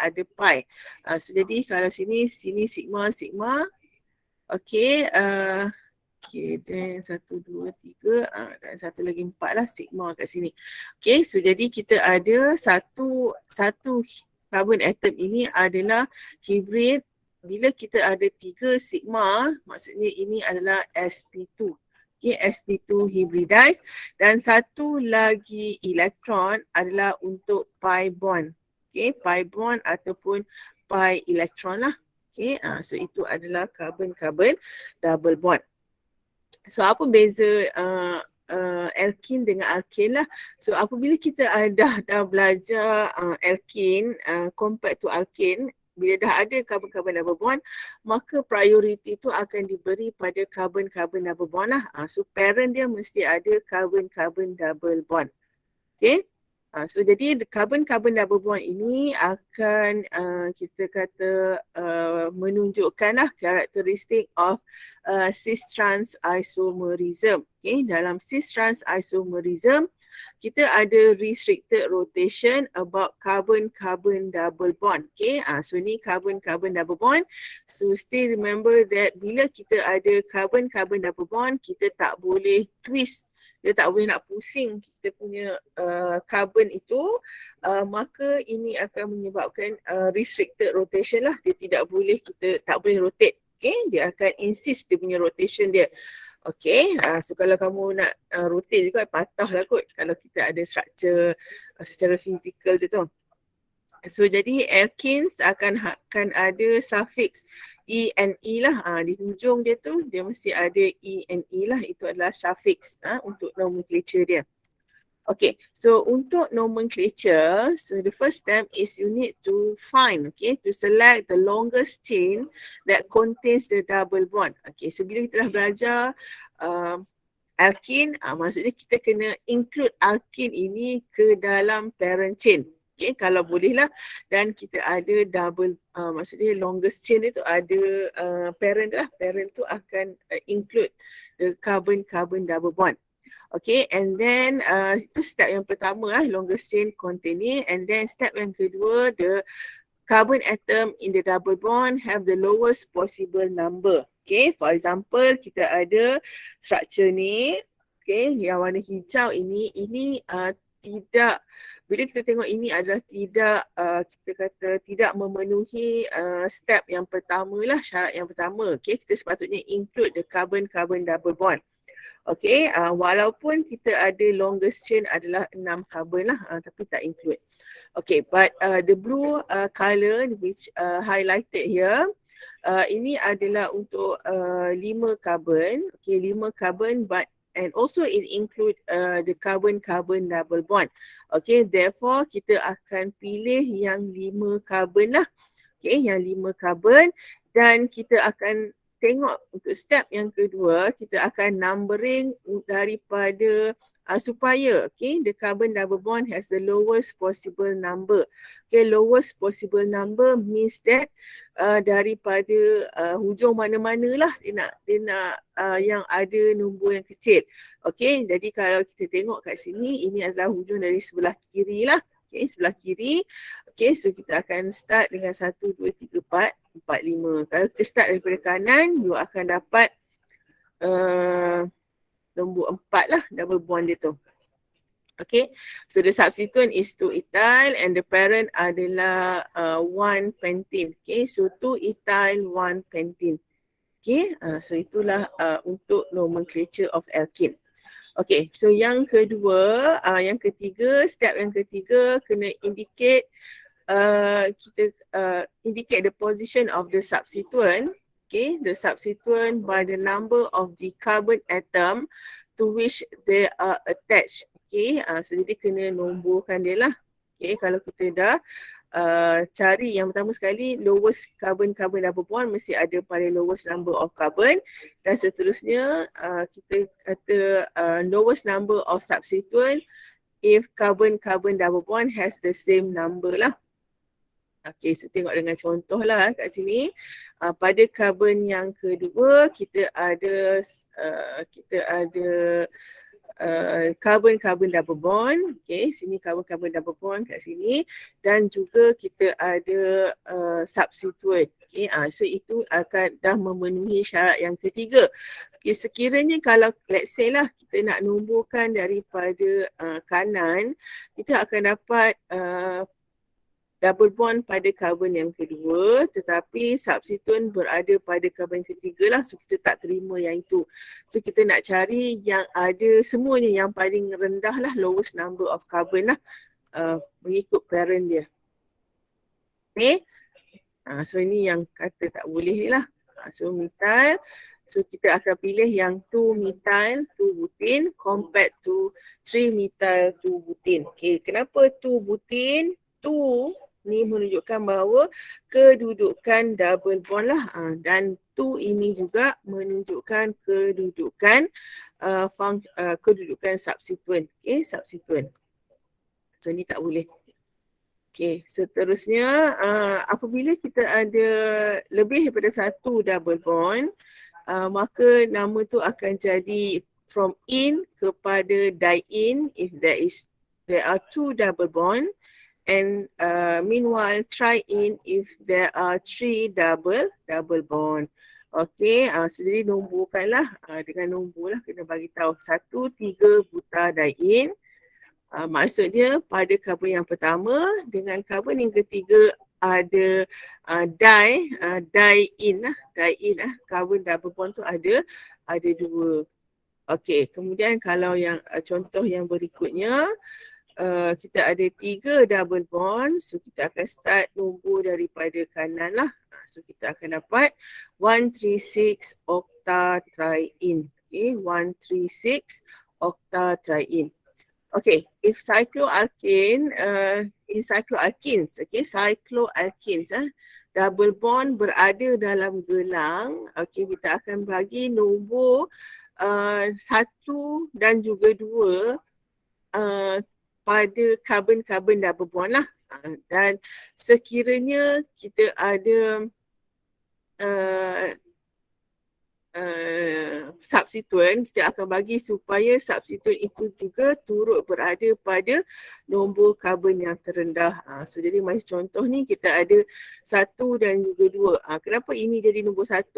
ada pi. So jadi kalau sini sigma. Okay, then 1, 2, 3, dan satu lagi 4 lah, sigma kat sini. Okay, so jadi kita ada satu carbon atom ini adalah hibrid. Bila kita ada 3 sigma, maksudnya ini adalah sp2. Okay, sp2 hybridized, dan satu lagi elektron adalah untuk pi bond. Okay, pi bond ataupun pi elektron lah. Okay, so itu adalah carbon-carbon double bond. So apa beza alkene dengan alkane lah. So apabila kita dah belajar alkene compared to alkane, bila dah ada carbon-carbon double bond, maka priority tu akan diberi pada carbon-carbon double bond lah. So parent dia mesti ada carbon-carbon double bond. Okay. So jadi carbon-carbon double bond ini akan kita kata menunjukkan lah karakteristik of cis-trans isomerism. Okay, dalam cis-trans isomerism kita ada restricted rotation about carbon-carbon double bond. Okay, so ni carbon-carbon double bond. So still remember that bila kita ada carbon-carbon double bond, kita tak boleh twist. Dia tak boleh nak pusing kita punya carbon itu, maka ini akan menyebabkan restricted rotation lah. Dia tak boleh rotate. Okay, dia akan insist dia punya rotation dia. Okay, so kalau kamu nak rotate juga patah lah kot kalau kita ada structure secara fizikal dia tu. So jadi alkenes akan ada suffix E lah. Di hujung dia tu dia mesti ada E lah. Itu adalah suffix untuk nomenclature dia. Okay, so untuk nomenclature, so the first step is you need to find, okay, to select the longest chain that contains the double bond. Okay, so bila kita dah belajar alkene, maksudnya kita kena include alkene ini ke dalam parent chain. Okay, kalau boleh lah, dan kita ada double, maksudnya longest chain itu ada parent lah. Parent tu akan include the carbon-carbon double bond. Okay, and then itu step yang pertama lah, longest chain containing, and then step yang kedua, the carbon atom in the double bond have the lowest possible number. Okay, for example, kita ada structure ni, okay, yang warna hijau ini tidak, bila kita tengok ini adalah tidak, kita kata tidak memenuhi step yang pertama lah, syarat yang pertama. Okay, kita sepatutnya include the carbon-carbon double bond. Okay, walaupun kita ada longest chain adalah 6 carbon lah, tapi tak include. Okay, but the blue color which highlighted here, ini adalah untuk 5 carbon. Okay, 5 carbon, but and also it include the carbon-carbon double bond. Okay, therefore kita akan pilih yang 5 carbon lah. Okay, yang 5 carbon, dan kita akan tengok untuk step yang kedua, kita akan numbering daripada supaya, okay, the carbon double bond has the lowest possible number. Okay, lowest possible number means that daripada hujung mana-mana lah dia nak yang ada nombor yang kecil. Okay, jadi kalau kita tengok kat sini, ini adalah hujung dari sebelah kiri lah. Okay, sebelah kiri. Okay, so kita akan start dengan 1, 2, 3, 4, 5. Kalau kita start daripada kanan, you akan dapat nombor 4 lah, double bond dia tu. Okay, so the substituent is 2-ethyl and the parent adalah 1-pentene. Okay, so 2-ethyl, 1-pentene. Okay, so itulah untuk nomenclature of alkene. Okay, so yang kedua, step yang ketiga kena indicate kita indicate the position of the substituent. Okay, the substituent by the number of the carbon atom to which they are attached. Okay, so jadi kena nomborkan dia lah. Okay, kalau kita dah cari yang pertama sekali, lowest carbon-carbon double bond mesti ada pada lowest number of carbon, dan seterusnya kita kata lowest number of substituent if carbon-carbon double bond has the same number lah. Okay, so tengok dengan contoh lah kat sini. Pada carbon yang kedua kita ada carbon-carbon double bond. Okay, sini carbon-carbon double bond kat sini. Dan juga kita ada substituent. Okay, so itu akan dah memenuhi syarat yang ketiga. Okay, sekiranya kalau let's say lah kita nak numbuhkan daripada kanan, kita akan dapat double bond pada carbon yang kedua, tetapi substituent berada pada carbon ketiga lah, so kita tak terima yang itu. So kita nak cari yang ada semuanya yang paling rendah lah, lowest number of carbon lah, mengikut parent dia. Okay, so ini yang kata tak boleh ni lah. So methyl, so kita akan pilih yang 2-methyl 2-butene compared to 3-methyl 2-butene. Okay, kenapa 2-butene? 2 ni menunjukkan bahawa kedudukan double bond lah, dan 2 ini juga menunjukkan kedudukan kedudukan substituent. Okay, substituent. So ni tak boleh. Okay, seterusnya apabila kita ada lebih daripada satu double bond, maka nama tu akan jadi from in kepada diin if there are 2 double bond. And meanwhile, try in if there are 3 double bond. Okay, so jadi nomborkanlah dengan nombor lah, kena bagi tahu 1, 3 butadiene. Maksudnya pada carbon yang pertama dengan carbon yang ketiga ada diin lah, carbon double bond tu ada 2. Okay, kemudian kalau yang contoh yang berikutnya, kita ada 3 double bond, so kita akan start nombor daripada kanan lah. So kita akan dapat 136 octatriene. Okay, 136 octatriene. Okay, if cycloalkane, in cycloalkenes, okay, cycloalkenes, double bond berada dalam gelang, okay, kita akan bagi nombor 1 dan juga 2 pada carbon-carbon double bond lah. Dan sekiranya kita ada substituent, kita akan bagi supaya substituent itu juga turut berada pada nombor carbon yang terendah. So jadi macam contoh ni kita ada 1 dan juga 2. Kenapa ini jadi nombor 1?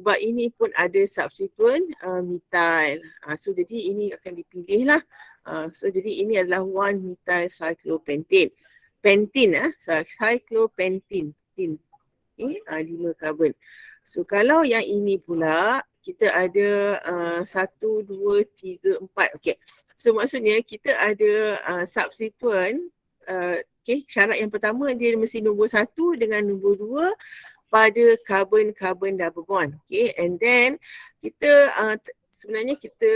Sebab ini pun ada substituent methyl. So jadi ini akan dipilih lah. So jadi ini adalah 1-methyl cyclopentane. Cyclopentane. Okay, 5 carbon. So kalau yang ini pula kita ada 1, 2, 3, 4. Okay. So maksudnya kita ada substituent. Okay, syarat yang pertama dia mesti nombor 1 dengan nombor 2 pada carbon-carbon double bond. Okay, and then kita sebenarnya kita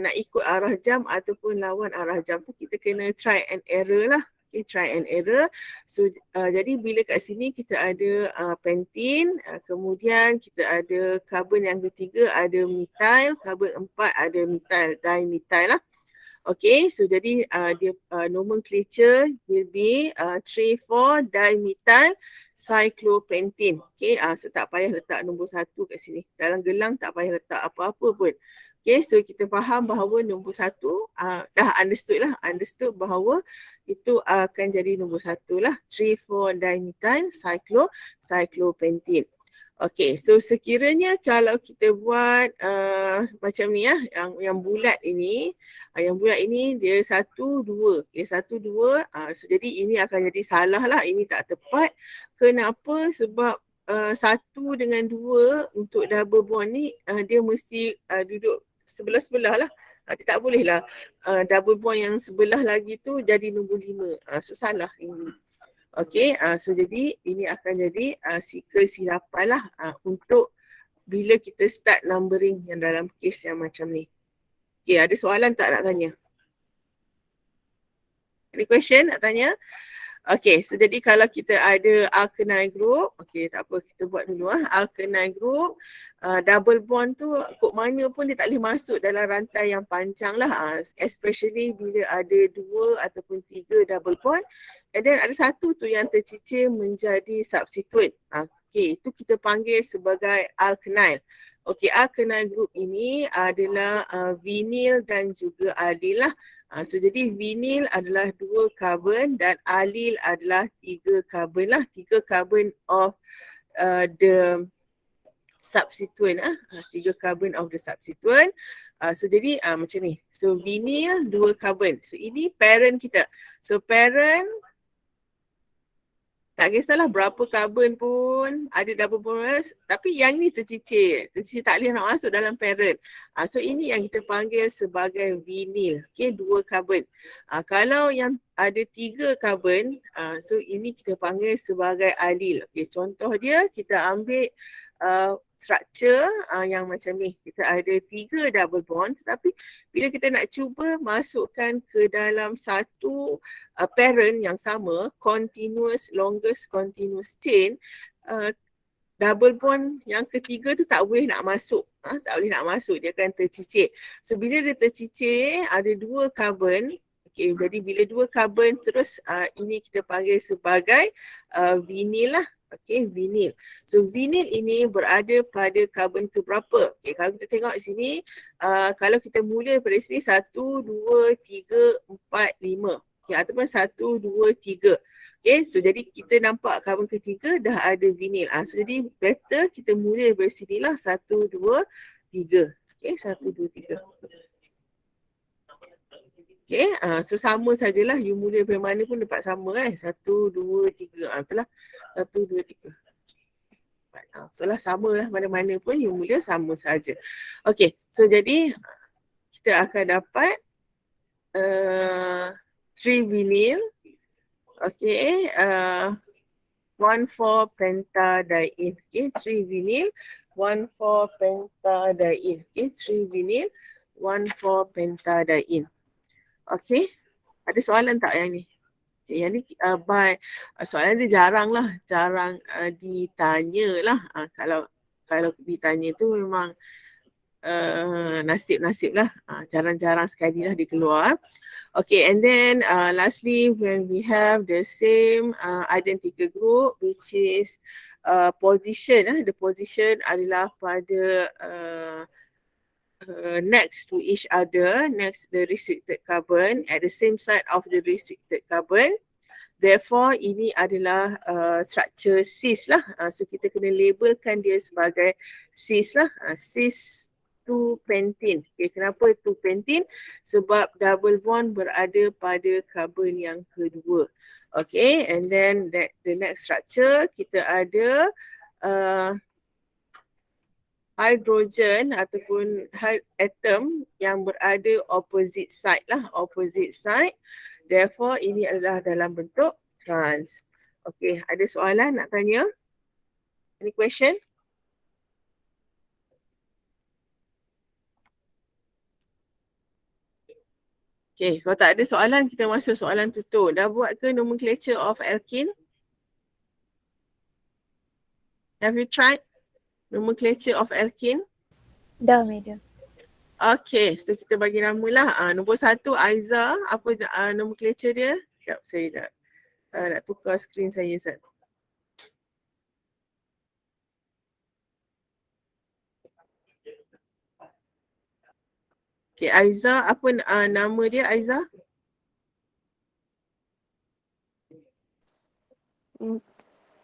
nak ikut arah jam ataupun lawan arah jam tu kita kena try and error lah. Okay, try and error. So jadi bila kat sini kita ada pentene, kemudian kita ada carbon yang ketiga ada methyl, carbon 4 ada methyl, dimethyl lah. Okay, so jadi dia nomenclature will be 3,4 dimethyl cyclopentane. Okay, so tak payah letak nombor 1 kat sini. Dalam gelang tak payah letak apa-apa pun. Okay, so kita faham bahawa nombor 1 dah understood bahawa itu akan jadi nombor 1 lah. 3,4 dimethyl cyclopentane. Okay, so sekiranya kalau kita buat macam ni ya, yang bulat ini, dia 1, 2. Okay, 1, 2. So jadi ini akan jadi salah lah, ini tak tepat. Kenapa? Sebab 1 dengan 2 untuk double bond ni dia mesti duduk sebelah-sebelah lah. Dia tak boleh lah double bond yang sebelah lagi tu jadi nombor 5. So salah ini. Okay, so jadi ini akan jadi kesilapan lah untuk bila kita start numbering yang dalam case yang macam ni. Okay, ada soalan tak nak tanya? Any question nak tanya? Okay, so jadi kalau kita ada alkyl group, okay tak apa kita buat dulu alkyl group, double bond tu kod mana pun dia tak boleh masuk dalam rantai yang panjang lah, especially bila ada 2 ataupun 3 double bond, and then ada satu tu yang tercicir menjadi substituent. Okay, itu kita panggil sebagai alkyl. Okey, kenal group ini adalah vinil dan juga alil lah. So jadi vinil adalah 2 karbon dan alil adalah 3 karbon lah. 3 karbon of the substituent 3 carbon of the substituent. So jadi macam ni. So vinil 2 carbon. So ini parent kita. So parent tak kisahlah berapa carbon pun, ada double bonus, tapi yang ni tercicir. Tercicir tak boleh nak masuk dalam parent. So ini yang kita panggil sebagai vinil. Okay, 2 carbon. Kalau yang ada 3 carbon, so ini kita panggil sebagai alil. Okay, contoh dia kita ambil structure yang macam ni. Kita ada 3 double bond, tapi bila kita nak cuba masukkan ke dalam satu parent yang sama, longest continuous chain, double bond yang ketiga tu tak boleh nak masuk. Tak boleh nak masuk, dia akan tercicir. So bila dia tercicir, ada 2 carbon. Okay, jadi bila 2 carbon terus ini kita panggil sebagai vinil lah. Okay, vinil. So vinil ini berada pada karbon ke berapa? Okay, kalau kita tengok di sini, kalau kita mula pada sini 1, 2, 3, 4, 5. Okay, ataupun 1, 2, 3. Okay, so jadi kita nampak karbon ketiga dah ada vinil. So jadi better kita mula dari sini lah 1, 2, 3. Okay, 1, 2, 3. Okay, so sama sajalah you mula dari mana pun dapat sama 1, 2, 3. Betul lah. 1, 2, 3. Betul lah, sama lah mana-mana pun you mula sama saja. Okay, so jadi kita akan dapat 3 vinil. Okay, 1,4-pentadiene. Okay, 3 vinil, 1,4-pentadiene. Okay, 3 vinil, 1,4-pentadiene. Okay, ada soalan tak yang ni? Okay, yang ni soalan dia jarang ditanya lah. Kalau ditanya tu memang nasib-nasib lah. Jarang-jarang sekali lah dia keluar. Okay, and then lastly, when we have the same identical group, which is position, the position adalah pada next to each other, next the restricted carbon, at the same side of the restricted carbon. Therefore, ini adalah structure cis lah. So kita kena labelkan dia sebagai cis lah. Cis 2-pentene. Okay, kenapa 2-pentene? Sebab double bond berada pada karbon yang kedua. Okay, and then the next structure kita ada hydrogen ataupun atom yang berada opposite side lah, opposite side. Therefore, ini adalah dalam bentuk trans. Okay, ada soalan nak tanya? Any question? Okay, kalau tak ada soalan, kita masuk soalan tutur. Dah buat ke nomenclature of alkene? Have you tried nomenclature of alkene? Dah, madam. Okay, so kita bagi nama lah. Nombor 1, Aiza. Apa nomenclature dia? Sekejap, saya nak tukar skrin saya, Ustaz. Okay, Aiza, apa nama dia, Aiza?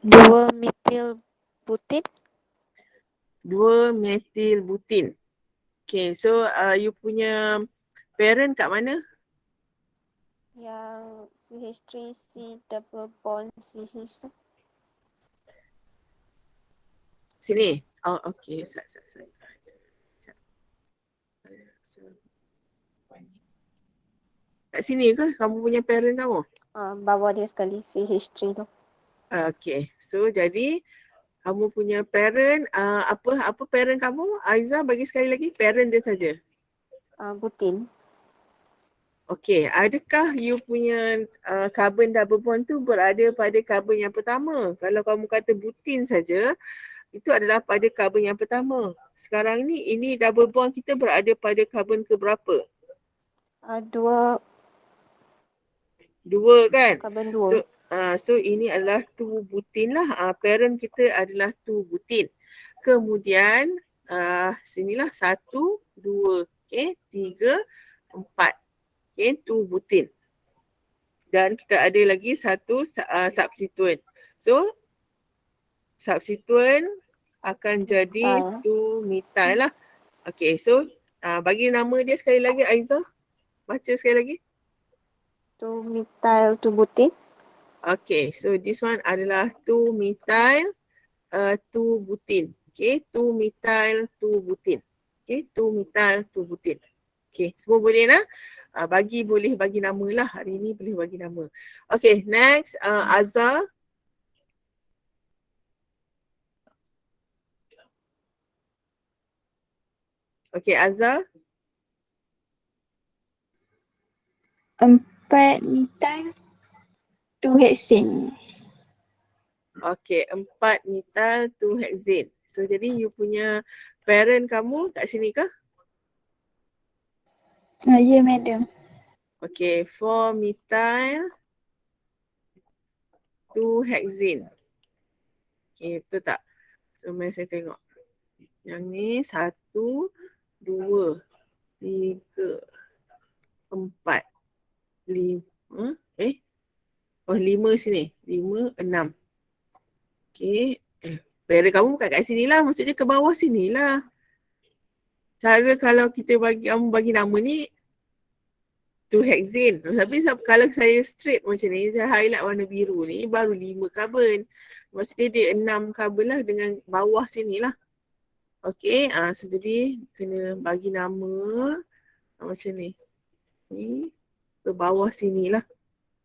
2-metil butin. 2-metil butin. Okay, so you punya parent kat mana? Yang CH3C double bond CH. Sini. Oh, okay. Kat sini ke kamu punya parent kamu? Bawah dia sekali, CH3 tu. Okay, so jadi kamu punya parent, apa parent kamu? Aiza, bagi sekali lagi, parent dia saja. Butin. Okay, adakah you punya carbon double bond tu berada pada carbon yang pertama? Kalau kamu kata butin saja, itu adalah pada carbon yang pertama. Sekarang ni, ini double bond kita berada pada carbon ke berapa? 2 kan? carbon 2. So ini adalah 2 butin lah. Parent kita adalah 2 butin. Kemudian Sinilah 1, 2, okay, 3, 4. Okay, 2 butin. Dan kita ada lagi satu substituent. So, substituent akan jadi 2 methyl lah. Okay, so bagi nama dia sekali lagi Aiza. Baca sekali lagi. 2 methyl 2 butin. Okay, so this one adalah 2 methyl 2 butin. Okay, 2 methyl 2 butin. Okay, 2 methyl 2 butin. Okay, semua boleh lah. Boleh bagi nama lah. Hari ni boleh bagi nama. Okay, next Azhar. Okay, Azhar. 4 methyl 2 hexane. Okay, 4 methyl 2 hexane. So jadi you punya parent kamu kat sini ke? Ya, madam. Okay, 4 methyl 2 hexane. Okay, betul tak? So mari saya tengok. Yang ni 1, 2, 3, 4, 5. 5 sini. 5, 6. Okay. Parent kamu bukan kat sini lah. Maksudnya ke bawah sini lah. Cara kalau kita kamu bagi nama ni 2 hexane. Tapi kalau saya straight macam ni, saya highlight warna biru ni, baru 5 carbon. Maksudnya dia 6 carbon lah dengan bawah sini lah. Okay, so jadi kena bagi nama macam ni. Ni ke bawah sini lah.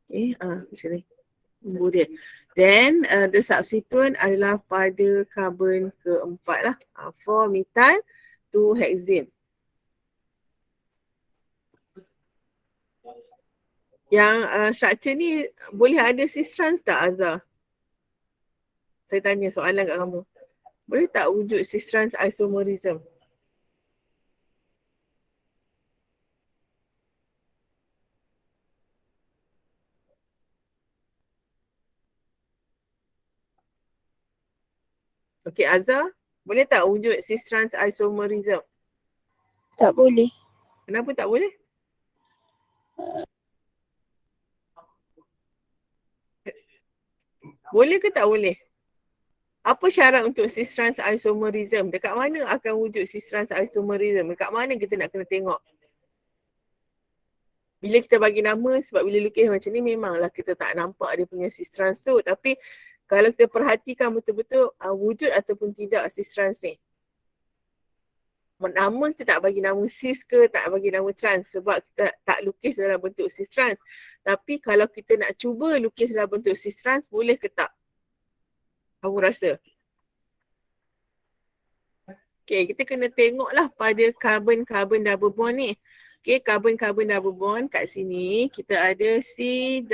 Okay, macam ni. Nombor dia. Then the substituent adalah pada carbon keempat lah. 4 methyl 2 hexane. Yang structure ni boleh ada cis trans tak Azhar? Saya tanya soalan kat kamu. Boleh tak wujud cis trans isomerism? Okay, Azhar, boleh tak wujud cis trans isomerism? Tak boleh. Kenapa tak boleh? Boleh ke tak boleh? Apa syarat untuk cis trans isomerism? Dekat mana akan wujud cis trans isomerism? Dekat mana kita nak kena tengok? Bila kita bagi nama, sebab bila lukis macam ni memanglah kita tak nampak dia punya cis trans tu. Tapi kalau kita perhatikan betul-betul wujud ataupun tidak cis trans ni. Nama kita tak bagi nama cis ke, tak bagi nama trans sebab kita tak lukis dalam bentuk cis trans. Tapi kalau kita nak cuba lukis dalam bentuk cis trans, boleh ke tak? Kamu rasa? Okay, kita kena tengoklah pada carbon-carbon double bond ni. Okay, carbon-carbon double bond kat sini kita ada CH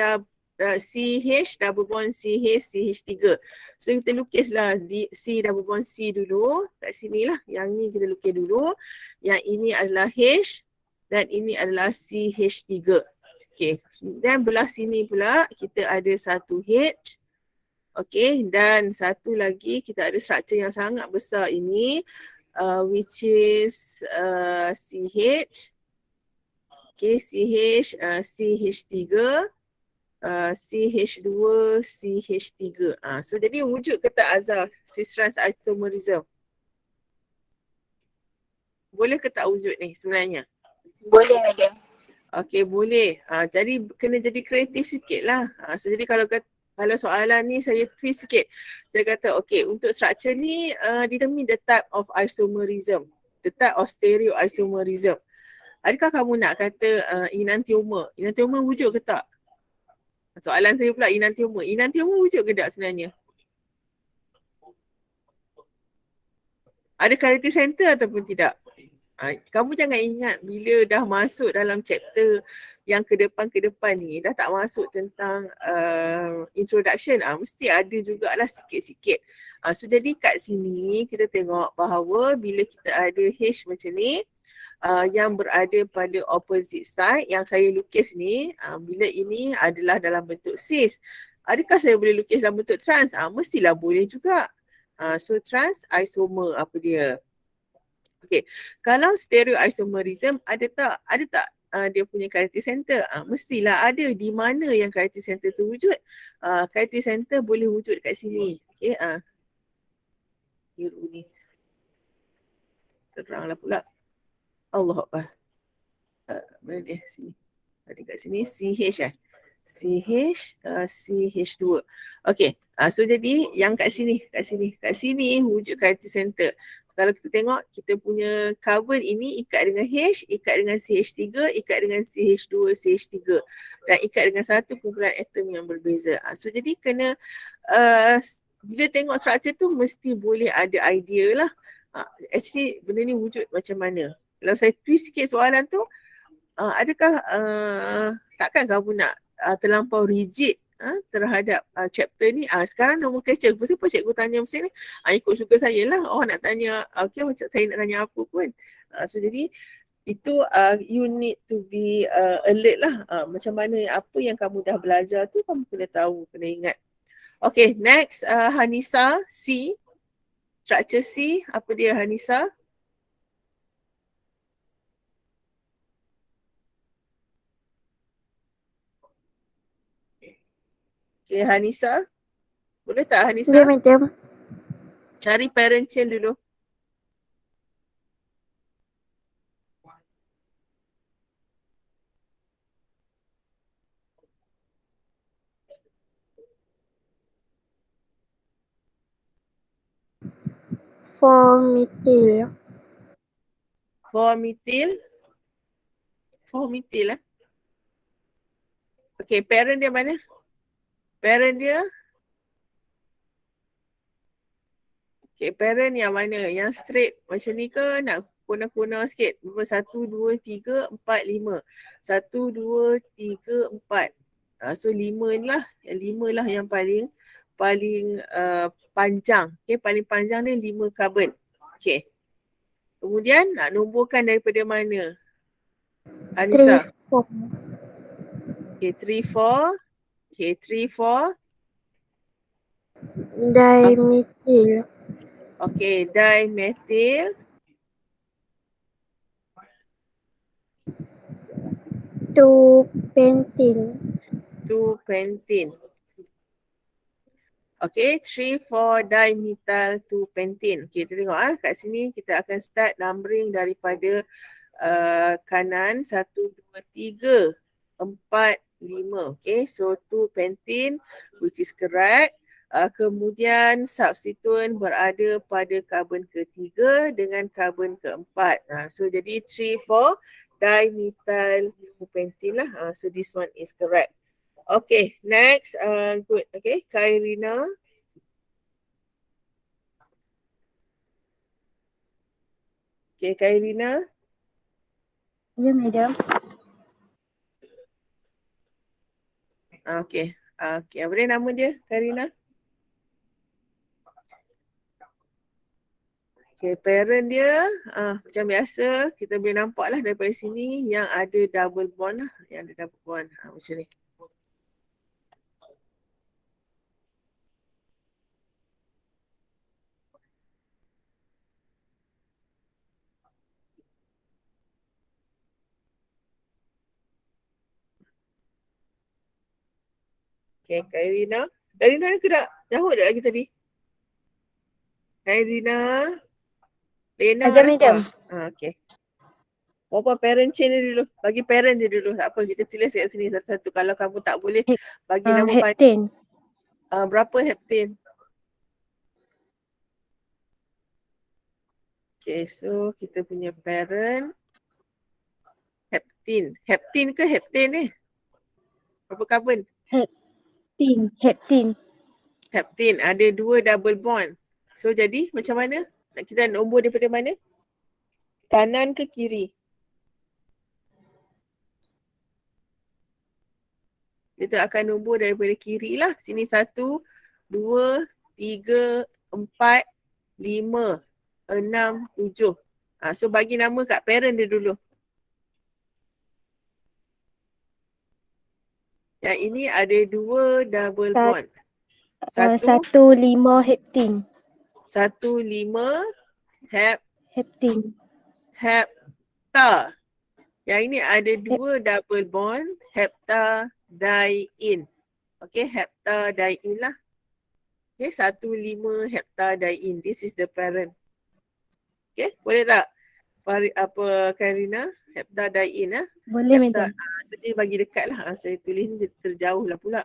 double bond CH, CH3. So kita lukislah C double bond C dulu. Kat sini lah. Yang ni kita lukis dulu. Yang ini adalah H dan ini adalah CH3. Okay, dan belah sini pula kita ada satu H. Okay, dan satu lagi kita ada struktur yang sangat besar ini which is CH. Okay, CH, CH3, CH2, CH3. So jadi wujud ke tak Azhar cis trans isomerism? Boleh ke tak wujud ni sebenarnya? Boleh, madam. Okay, boleh. Jadi kena jadi kreatif sikit lah. So jadi kalau soalan ni saya twist sikit. Saya kata okay, untuk struktur ni determine the type of isomerism. The type of stereoisomerism. Adakah kamu nak kata enantiomer? Enantiomer wujud ke tak? Soalan saya pula enantiomer. Enantiomer wujud ke tak sebenarnya? Ada character center ataupun tidak? Kamu jangan ingat bila dah masuk dalam chapter yang ke depan ni, dah tak masuk tentang introduction, mesti ada jugalah sikit-sikit. So jadi kat sini kita tengok bahawa bila kita ada H macam ni, yang berada pada opposite side yang saya lukis ni, bila ini adalah dalam bentuk cis, adakah saya boleh lukis dalam bentuk trans? Mestilah boleh juga. So trans isomer apa dia? Okay. Kalau stereoisomerism ada tak dia punya Karate Center? Mestilah ada. Di mana yang Karate Center tu wujud? Karate Center boleh wujud kat sini. Okay. Biru ni. Teranglah pula. Allah Akbar. Mana dia? Sini. Ada kat sini. CH CH2. Okay. So jadi yang kat sini wujud Karate Center. Kalau kita tengok, kita punya carbon ini ikat dengan H, ikat dengan CH3, ikat dengan CH2, CH3 dan ikat dengan satu kumpulan atom yang berbeza. So jadi kena bila tengok struktur tu mesti boleh ada idea lah. Actually benda ni wujud macam mana. Kalau saya twist sikit soalan tu, adakah takkan kamu nak terlampau rigid terhadap chapter ni. Sekarang nomenclature, kenapa cikgu tanya mesti ni? Ikut suka saya lah. Nak tanya, okay macam saya nak tanya apa pun. So jadi itu you need to be alert lah. Macam mana apa yang kamu dah belajar tu kamu kena tahu, kena ingat. Okay, next Hanisa C. Structure C, apa dia Hanisa? Okay, Hanisa. Boleh tak Hanisa? Ya, madam. Cari parent chain dulu. Formitil. Formitil lah. Okay, parent dia mana? Parent dia? Okay, parent yang mana? Yang straight macam ni ke nak kuna-kuna sikit? 1, 2, 3, 4, 5. 1, 2, 3, 4. So 5 ni lah. Yang 5 lah yang paling panjang. Okay, paling panjang ni 5 carbon. Okay. Kemudian nak nomborkan daripada mana? Anissa. 3, 4. Okay, 3, 4. Okay, 3, 4. Dimethyl. Okay, dimethyl. 2-pentil. 2-pentin. Okay, 3, 4 dimethyl 2-pentin. Okay, kita tengok kat sini kita akan start numbering daripada kanan 1, 2, 3, 4, 5. Okay, so 2-pentin which is correct. Kemudian substituent berada pada karbon ketiga dengan karbon keempat. So jadi 3, 4 dimethyl 2-pentin lah. So this one is correct. Okay, next, good. Okay, Kairina. Okay, Kairina. Ya, madam. Okay, apa dia nama dia, Kairina? Okay, parent dia, macam biasa, kita boleh nampak lah daripada sini yang ada double bond lah. Yang ada double bond, macam ni. Okay, Kairina. Kairina ni kena jauh tak lagi tadi? Kairina. Lena. Ada, madam. Okay. Berapa parent chain dia dulu? Bagi parent dia dulu. Tak apa, kita tulis kat sini satu-satu. Kalau kamu tak boleh bagi nama heptane. Berapa heptane? Okay, so kita punya parent heptane. Heptane ke heptane ni? Berapa carbon? Heptane. Heptane. Ada 2 double bond. So jadi macam mana? Kita nombor daripada mana? Kanan ke kiri? Kita akan nombor daripada kiri lah. Sini 1, 2, 3, 4, 5, 6, 7. So bagi nama kat parent dia dulu. Yang ini ada 2 double bond. 1, 5 heptane. 1, 5 Heptane. hepta. Yang ini ada dua double bond, heptadiene. Okay, heptadiene lah. Okay, 15 heptadiene. This is the parent. Okay, boleh tak? Apa Karina? Heptadiene lah. Boleh, madam. So dia bagi dekat lah. Saya tulis ni terjauh lah pula.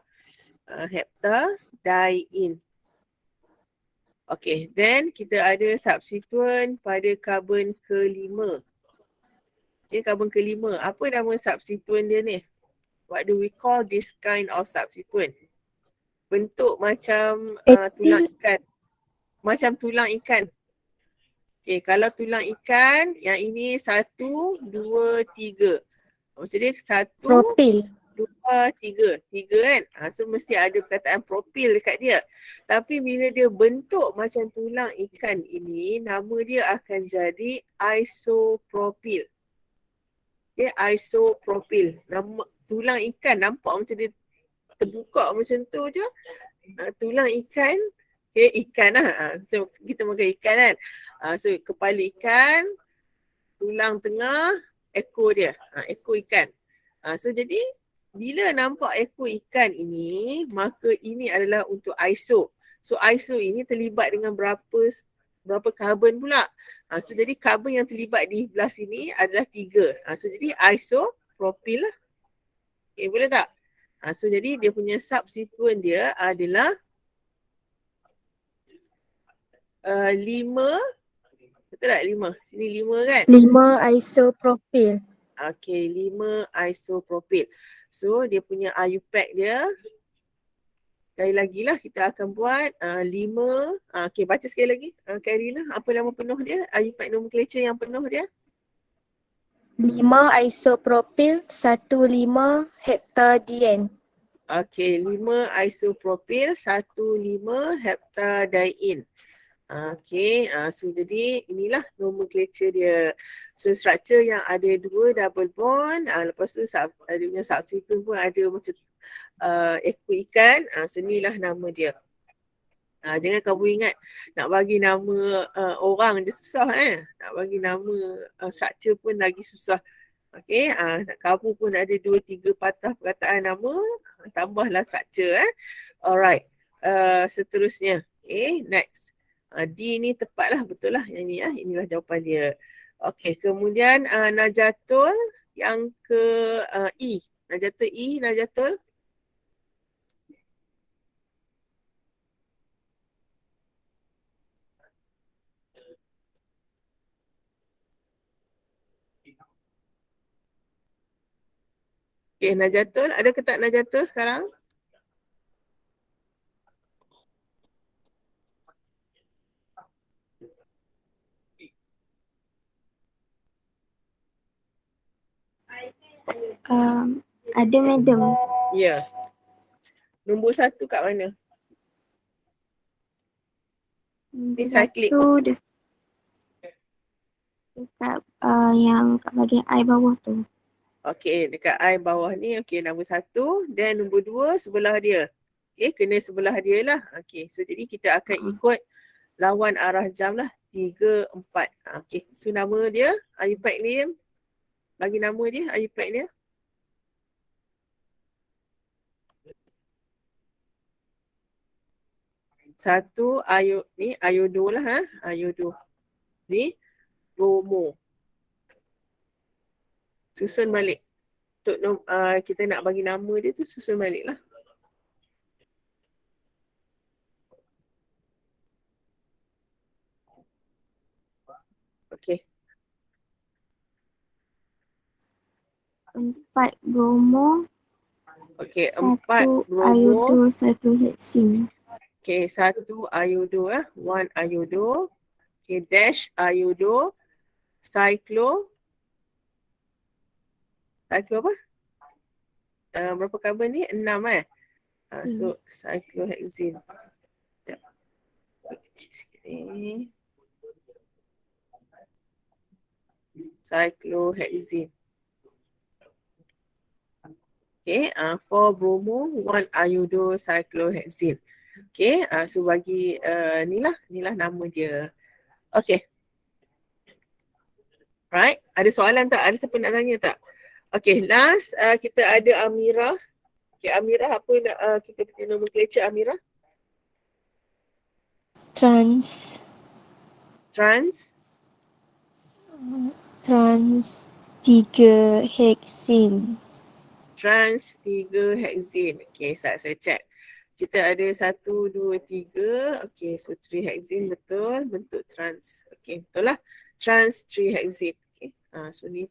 Heptadiene. Okay, then kita ada substituent pada karbon kelima. Okay, karbon kelima. Apa nama substituent dia ni? What do we call this kind of substituent? Bentuk macam tulang ikan. Macam tulang ikan. Okay, kalau tulang ikan, yang ini 1, 2, 3. Maksudnya 1, Propil. 2, 3. 3 kan? So mesti ada perkataan propil dekat dia. Tapi bila dia bentuk macam tulang ikan ini, nama dia akan jadi isopropil. Okay, isopropil. Nama tulang ikan nampak macam dia terbuka macam tu je. Tulang ikan, okay, ikan lah. So kita makan ikan kan. So kepala ikan, tulang tengah, ekor dia. Ekor ikan. So jadi bila nampak ekor ikan ini, maka ini adalah untuk iso. So iso ini terlibat dengan berapa karbon pula. So jadi karbon yang terlibat di belah sini adalah 3. So jadi isopropil lah. Okay, boleh tak? So jadi dia punya substituent dia adalah 5. Betul tak 5? Sini 5 kan? 5 isopropil. Okay, 5 isopropil. So dia punya IUPAC dia, sekali lagi lah kita akan buat 5. Okay, baca sekali lagi. Karina, apa nama penuh dia? IUPAC nomenclature yang penuh dia? 5 isopropil, 15 heptadiene. Okay, 5 isopropil, 15 heptadiene. Okay, so jadi inilah nomenclature dia. So structure yang ada 2 double bond, lepas tu dia punya substituent pun ada macam ekor ikan. So inilah nama dia. Jangan kamu ingat nak bagi nama orang je susah nak bagi nama structure pun lagi susah. Okay, kamu pun ada 2-3 patah perkataan nama, tambahlah structure Alright, seterusnya. Okay, next. D ni tepat lah, betul lah yang ni inilah jawapan dia. Okay, kemudian Najatul yang ke E. Najatul E, Najatul. Okay, Najatul. Ada ke tak Najatul sekarang? Ada madam. Ya. Nombor 1 kat mana? Ni cyclic. Satu dekat yang kat bahagian I bawah tu. Okay, dekat I bawah ni. Okay, nombor 1. Dan nombor 2 sebelah dia. Okay, kena sebelah dia lah. Okay, so jadi kita akan ikut lawan arah jam lah. 3, 4. Okay, so nama dia, IUPAC ni. Bagi nama dia, IUPAC dia. Satu, ni iodo lah iodo. Ni, bromo. Susun balik. Untuk kita nak bagi nama dia tu susun balik lah. Okay. 4 bromo. Okay, 1 4 bromo. iodo cyclohexene. Okay, 1 iodo 1 iodo. Okay, dash iodo. Cyclo apa? Berapa karbon ni? 6 so cyclohexene. Sekejap. Kecil sikit ni. Cyclohexene. Okay, 4 bromo, 1 iodo cyclohexene. Okay, so bagi inilah nama dia. Okay. Right? Ada soalan tak? Ada siapa nak tanya tak? Okay, last kita ada Amira. Okay, Amira apa nak kita punya nomenclature Amira? Trans Trans 3 heksin. trans 3 hexane. Okay, saya check. Kita ada 1, 2, 3. Okay, so 3 hexane betul. Bentuk trans. Okay, betul lah. Trans 3 hexane. Okay, so ni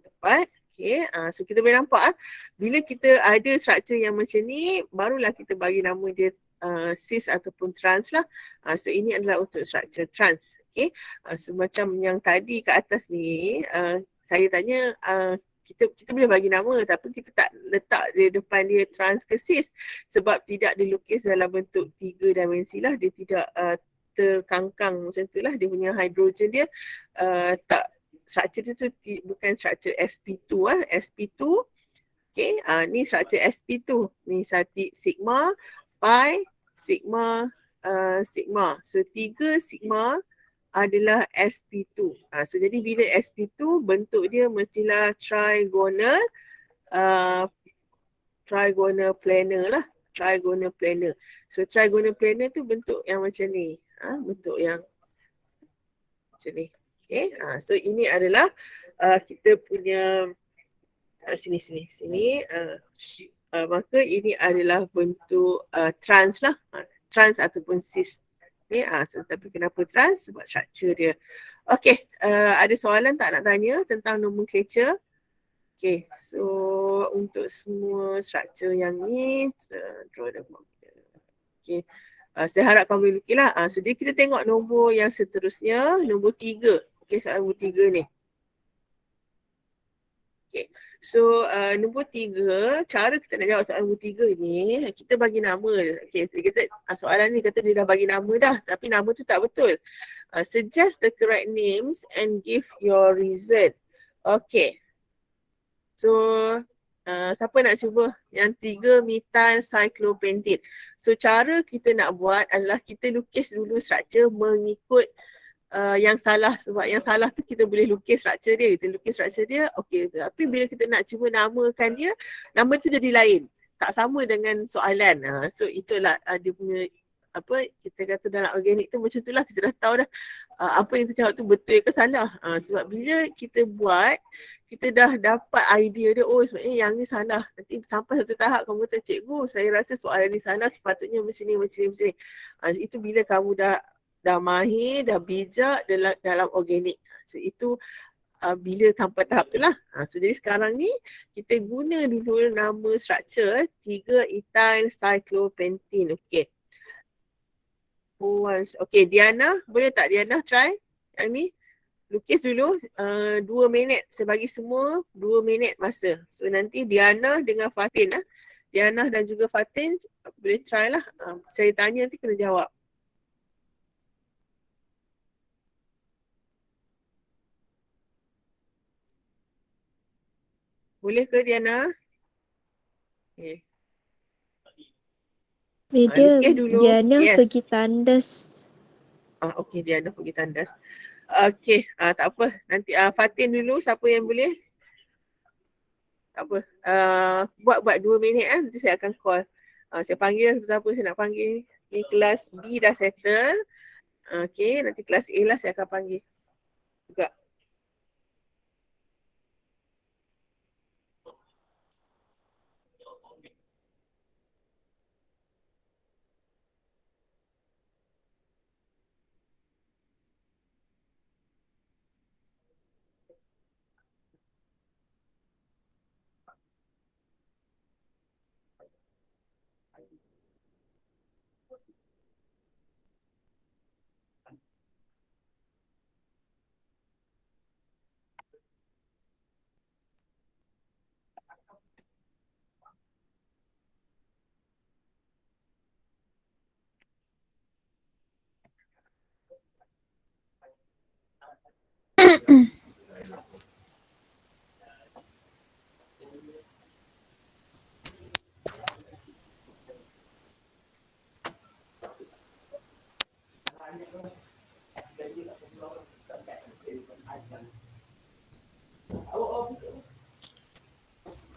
tepat. Okay, so kita boleh nampak bila kita ada struktur yang macam ni, barulah kita bagi nama dia cis ataupun trans lah. So ini adalah untuk struktur trans. Okay, so macam yang tadi kat atas ni, saya tanya kita boleh bagi nama tapi kita tak letak di depan dia trans ke cis sebab tidak dilukis dalam bentuk 3 dimensi lah. Dia tidak terkangkang macam tu lah. Dia punya hidrogen dia tak, struktur dia tu bukan struktur sp2 lah. sp2 okay, ni struktur sp2 ni sigma, pi, sigma, sigma. So 3 sigma adalah sp2. So jadi bila sp2 bentuk dia mestilah trigonal trigonal planar lah. Trigonal planar. So trigonal planar tu bentuk yang macam ni. Bentuk yang macam ni. Okay. So ini adalah kita punya sini. Maka ini adalah bentuk trans lah. Trans ataupun cis. Okay, so tapi kenapa trans? Sebab struktur dia. Okay, ada soalan tak nak tanya tentang nomenclature? Okay, so untuk semua struktur yang ni, draw the okay, saya harap kamu boleh lukis lah. So jadi kita tengok nombor yang seterusnya, nombor 3. Okay, soalan nombor 3 ni. Okay. So nombor 3, cara kita nak jawab soalan nombor 3 ni, kita bagi nama. Okay, so kita, soalan ni kata dia dah bagi nama dah, tapi nama tu tak betul. Suggest the correct names and give your reason. Okay. So siapa nak cuba yang 3 methyl cyclopentane. So cara kita nak buat adalah kita lukis dulu struktur mengikut yang salah, sebab yang salah tu kita boleh lukis struktur dia, okey, tapi bila kita nak cuba namakan dia, nama tu jadi lain, tak sama dengan soalan. So itulah dia punya apa kita kata dalam organik tu macam itulah, kita dah tahu dah apa yang kita cakap tu betul ke salah. Sebab bila kita buat, kita dah dapat idea dia, oh sebenarnya yang ni salah. Nanti sampai satu tahap kamu kata, cikgu saya rasa soalan ni salah, sepatutnya macam ni. Itu bila kamu dah mahir, dah bijak dalam organik. So itu bila sampai tahap tu lah. So jadi sekarang ni kita guna dulu nama struktur 3 ethyl cyclopentane. Okay. Okay, Diana, boleh tak Diana try yang ni? Lukis dulu 2 minit. Saya bagi semua 2 minit masa. So nanti Diana dengan Fatin Diana dan juga Fatin boleh try lah. Saya tanya nanti kena jawab. Boleh ke Diana? Okay. Beda, Diana yes. pergi tandas. Okay, Diana pergi tandas. Okay, tak apa. Nanti Fatin dulu, siapa yang boleh? Tak apa. Buat 2 minit nanti saya akan call. Saya panggil siapa saya nak panggil. Ni kelas B dah settle. Okay, nanti kelas A lah saya akan panggil juga.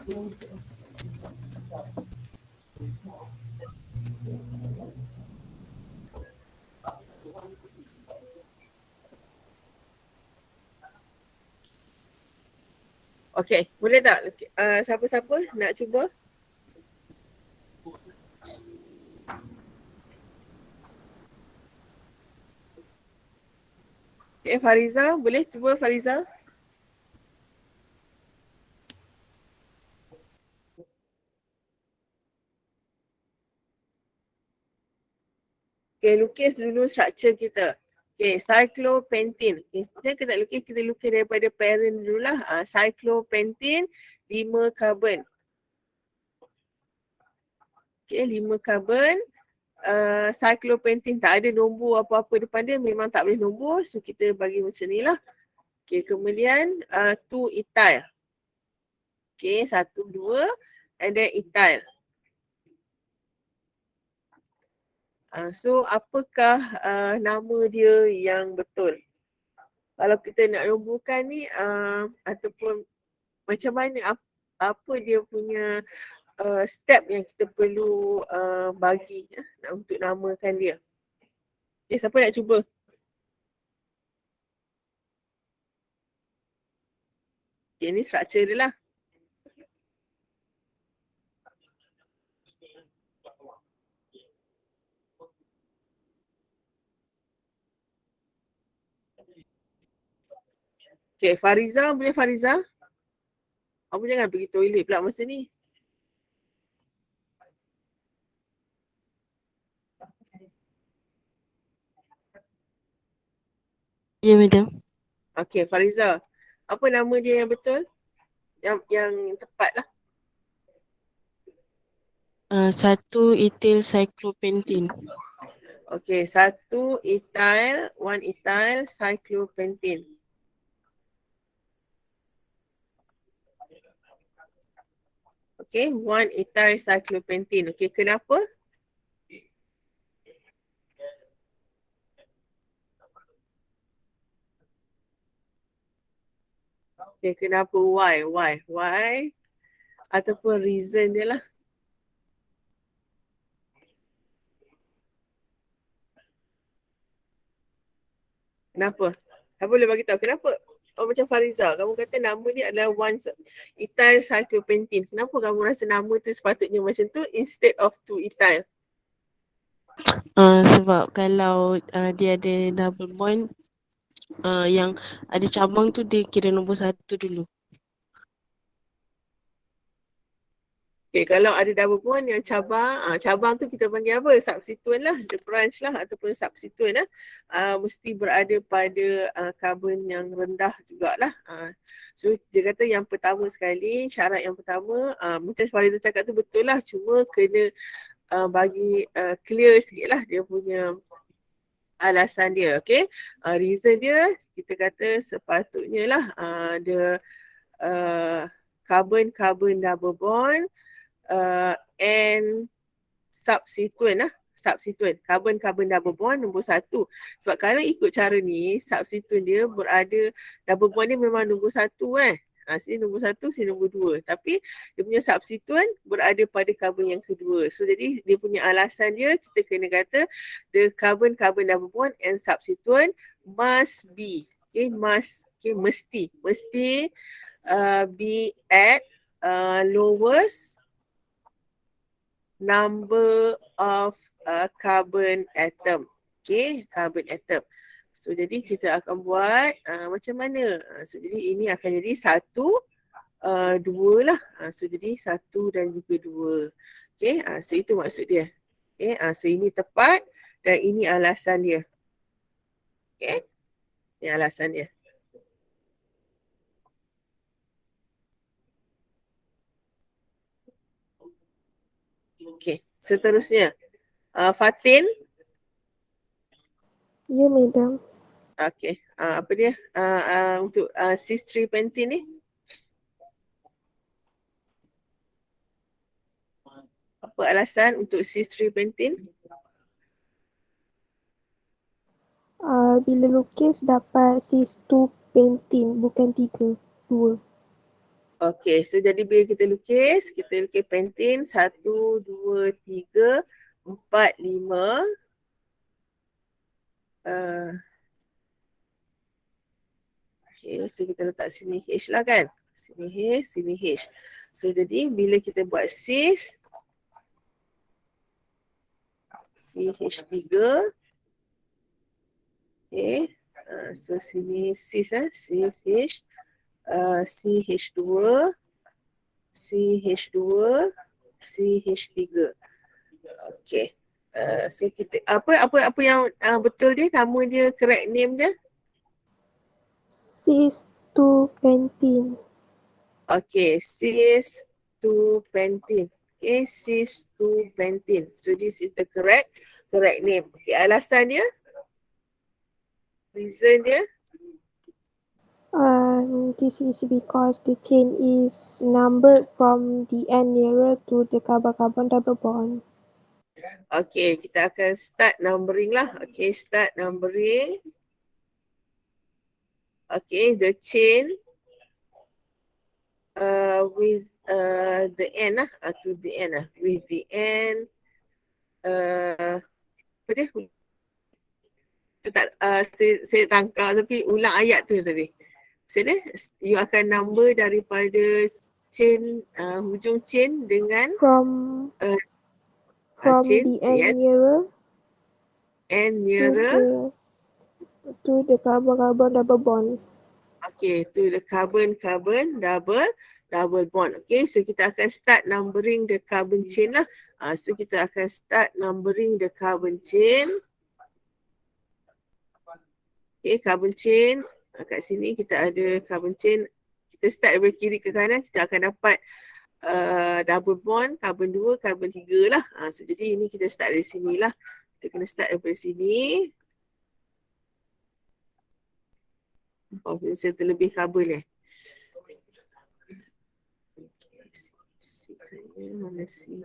Okay, boleh tak? Siapa-siapa nak cuba? Okay, Fariza, boleh cuba Fariza? Okay, lukis dulu structure kita. Okay, cyclopentene. Okay, kita lukis daripada parent dululah. Cyclopentene, 5 carbon. Okay, 5 carbon. Cyclopentene tak ada nombor apa-apa depan dia, memang tak boleh nombor. So, kita bagi macam ni lah. Okay, kemudian 2 ethyl. Okay, 1, 2. And then ethyl. So, apakah nama dia yang betul? Kalau kita nak nomborkan ni, ataupun macam mana, apa dia punya step yang kita perlu bagi untuk namakan dia. Okay, siapa nak cuba? Okay, ni structure dia lah. Okay, Fariza, boleh Fariza? Kamu jangan pergi toilet pula masa ni. Ya, madam. Okay, Fariza. Apa nama dia yang betul? Yang tepat lah. 1 ethyl cyclopentene. Okay, 1 ethyl, 1 ethyl cyclopentene. Okay, 1 ethyl cyclopentene. Okay, kenapa? Okay, kenapa? Why? Ataupun reason dia lah. Kenapa? Kamu boleh bagi tahu kenapa? Oh, macam Fariza, kamu kata nama dia adalah 1 ethyl cyclopentene. Kenapa kamu rasa nama tu sepatutnya macam tu instead of 2 ethyl? Sebab kalau dia ada double bond, yang ada cabang tu dia kira nombor 1 dulu. Okay, kalau ada double bond yang cabang tu kita panggil apa? Substituent lah, the branch lah ataupun substituent lah. Mesti berada pada karbon yang rendah jugalah. So dia kata yang pertama sekali, syarat yang pertama, macam Farida cakap tu betul lah, cuma kena bagi clear sikit lah dia punya alasan dia, okay? Reason dia, kita kata sepatutnya lah dia carbon double bond and substituent carbon double bond nombor 1. Sebab kalau ikut cara ni, substituent dia berada, double bond dia memang nombor 1 kan. Sini nombor 1, sini nombor 2. Tapi dia punya substituent berada pada carbon yang kedua. So jadi dia punya alasan dia, kita kena kata the carbon double bond and substituent must be, mesti be at lowest number of carbon atom. Okay, carbon atom. So, jadi kita akan buat macam mana? So, jadi ini akan jadi 1, 2 lah. So, jadi 1 dan juga 2. Okay, so itu maksud dia. Okay, so ini tepat dan ini alasan dia. Okay, ini alasan dia. Okay, seterusnya. Fatin. Ya, madam. Okay, apa dia untuk cis-3 pentene ni? Apa alasan untuk cis-3 pentene? Bila lukis dapat cis 2 pentene, bukan 3, 2. Okey, so jadi bila kita lukis pentin 1, 2, 3, 4, 5. Okay, so kita letak sini H lah kan. Sini H, sini H. So jadi bila kita buat cis, CH3, okay. So sini cis CH, CH2, CH2, CH3. Okay. So kita apa yang betul dia, nama dia, correct name dia? Cis 2 pentin. Okay, cis 2 pentin. Okay, cis 2 pentin. So this is the correct name. Okay, alasan dia? Reason dia? This is because the chain is numbered from the end nearer to the carbon-carbon double bond. Okay, kita akan start numbering lah. Okay, start numbering. Okay, the chain with the end lah, to the end lah. With the end, apa dia? Saya tangkap tapi ulang ayat tu tadi. Maksudnya, you akan number daripada chain, hujung chain dengan From chain, the end yes, nearer and nearer, to the carbon-carbon double bond. okay, to the carbon-carbon double bond. Okay, so kita akan start numbering the carbon chain lah. So kita akan start numbering the carbon chain. Okay, carbon chain. Kat sini kita ada carbon chain. Kita start dari kiri ke kanan, kita akan dapat double bond, carbon 2, carbon 3 lah. So jadi ini kita start dari sini lah. Kita kena start daripada sini. Oh, saya terlebih carbon eh. Mana C?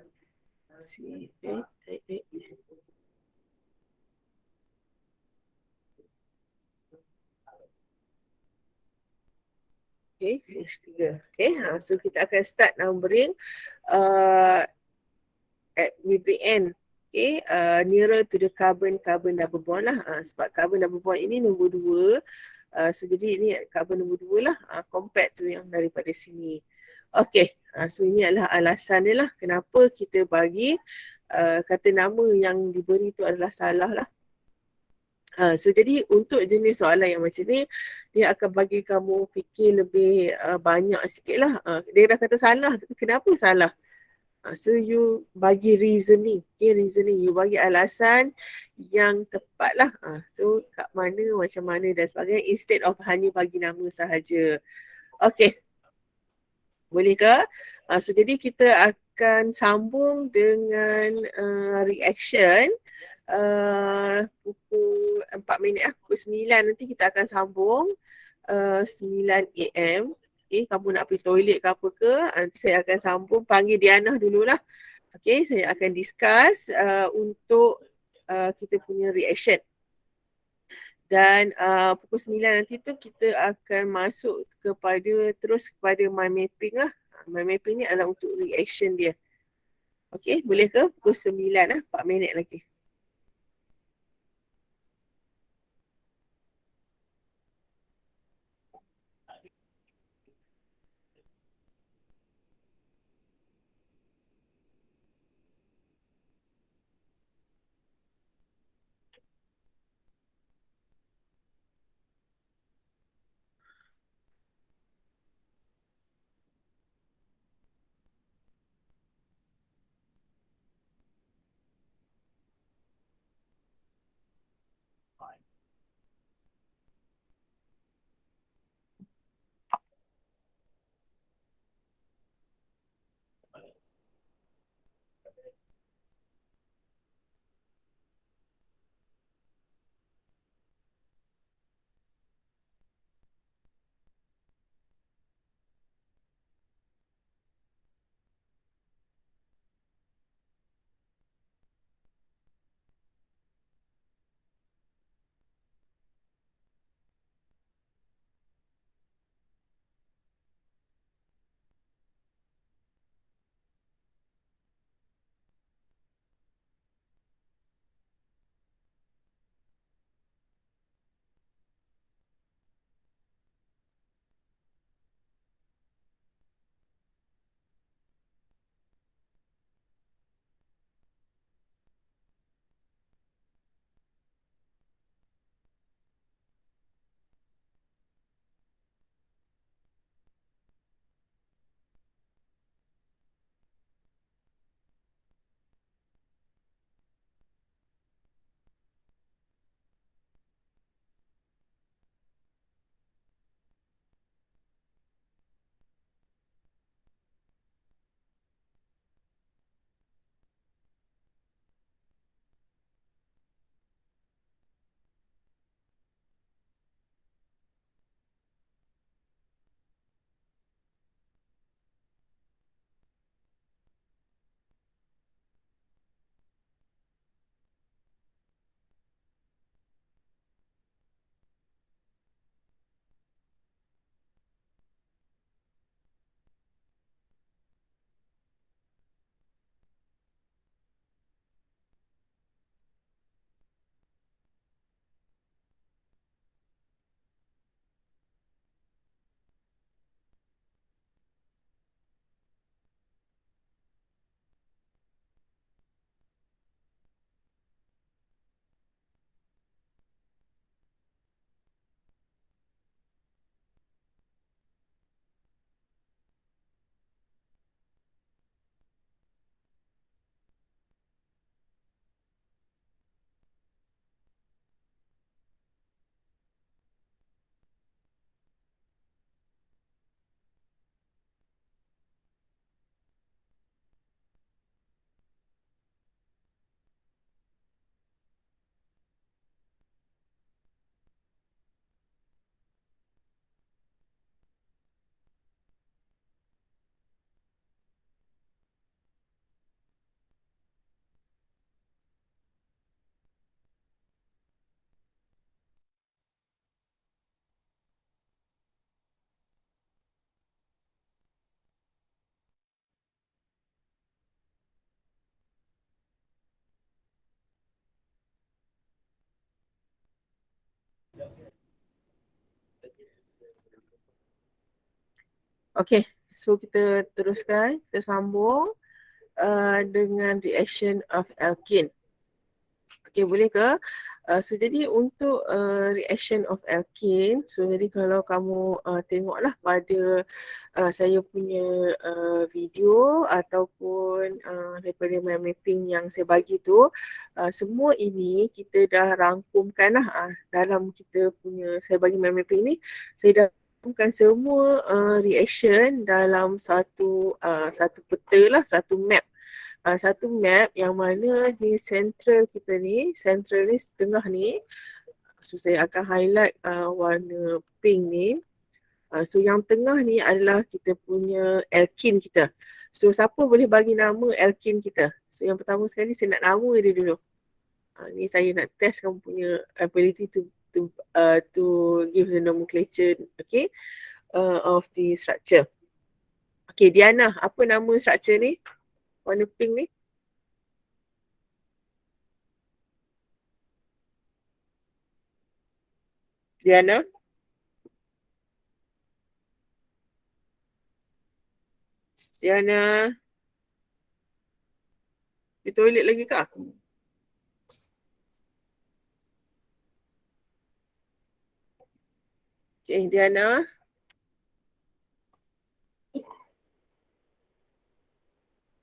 Okay, CH3. Okay, so kita akan start numbering with the end. Okay, nearer to the carbon double bond lah. Sebab carbon double bond ini nombor 2. So jadi ini carbon nombor 2 lah, compared to yang daripada sini. Okay, so ini adalah alasan dia lah kenapa kita bagi kata nama yang diberi tu adalah salah lah. So jadi untuk jenis soalan yang macam ni, dia akan bagi kamu fikir lebih banyak sikit lah. Dia dah kata salah, tapi kenapa salah? So you bagi reasoning, okay, reasoning. You bagi alasan yang tepat lah. So kat mana, macam mana dan sebagainya, instead of hanya bagi nama sahaja. Okay, boleh ke? So jadi kita akan sambung dengan reaction. Pukul 4 minit lah, pukul 9 nanti kita akan sambung 9 AM. Okay, kamu nak pergi toilet ke apa ke, nanti saya akan sambung, panggil Diana dululah. Okay, saya akan discuss untuk kita punya reaction. Dan pukul 9 nanti tu kita akan masuk terus kepada mind mapping lah. Mind mapping ni adalah untuk reaction dia. Okay, boleh ke? Pukul 9 lah, 4 minit lagi. Okay, so kita teruskan, kita sambung dengan reaction of alkene. Okay, boleh ke? So jadi untuk reaction of alkene, so jadi kalau kamu tengoklah pada saya punya video ataupun daripada mind mapping yang saya bagi tu, semua ini kita dah rangkumkan lah dalam kita punya, saya bagi mind mapping ni, saya dah rangkumkan semua reaction dalam satu peta lah, satu map. Satu map yang mana di central kita ni, central ni tengah ni, so saya akan highlight warna pink ni. So yang tengah ni adalah kita punya alkene kita. So siapa boleh bagi nama alkene kita? So yang pertama sekali saya nak nama dia dulu. Ni saya nak test kamu punya ability to give the nomenclature, okay, of the structure. Okay, Diana, apa nama structure ni? Warna pink ni? Diana? Diana? Di toilet lagi kah? Okay, Diana?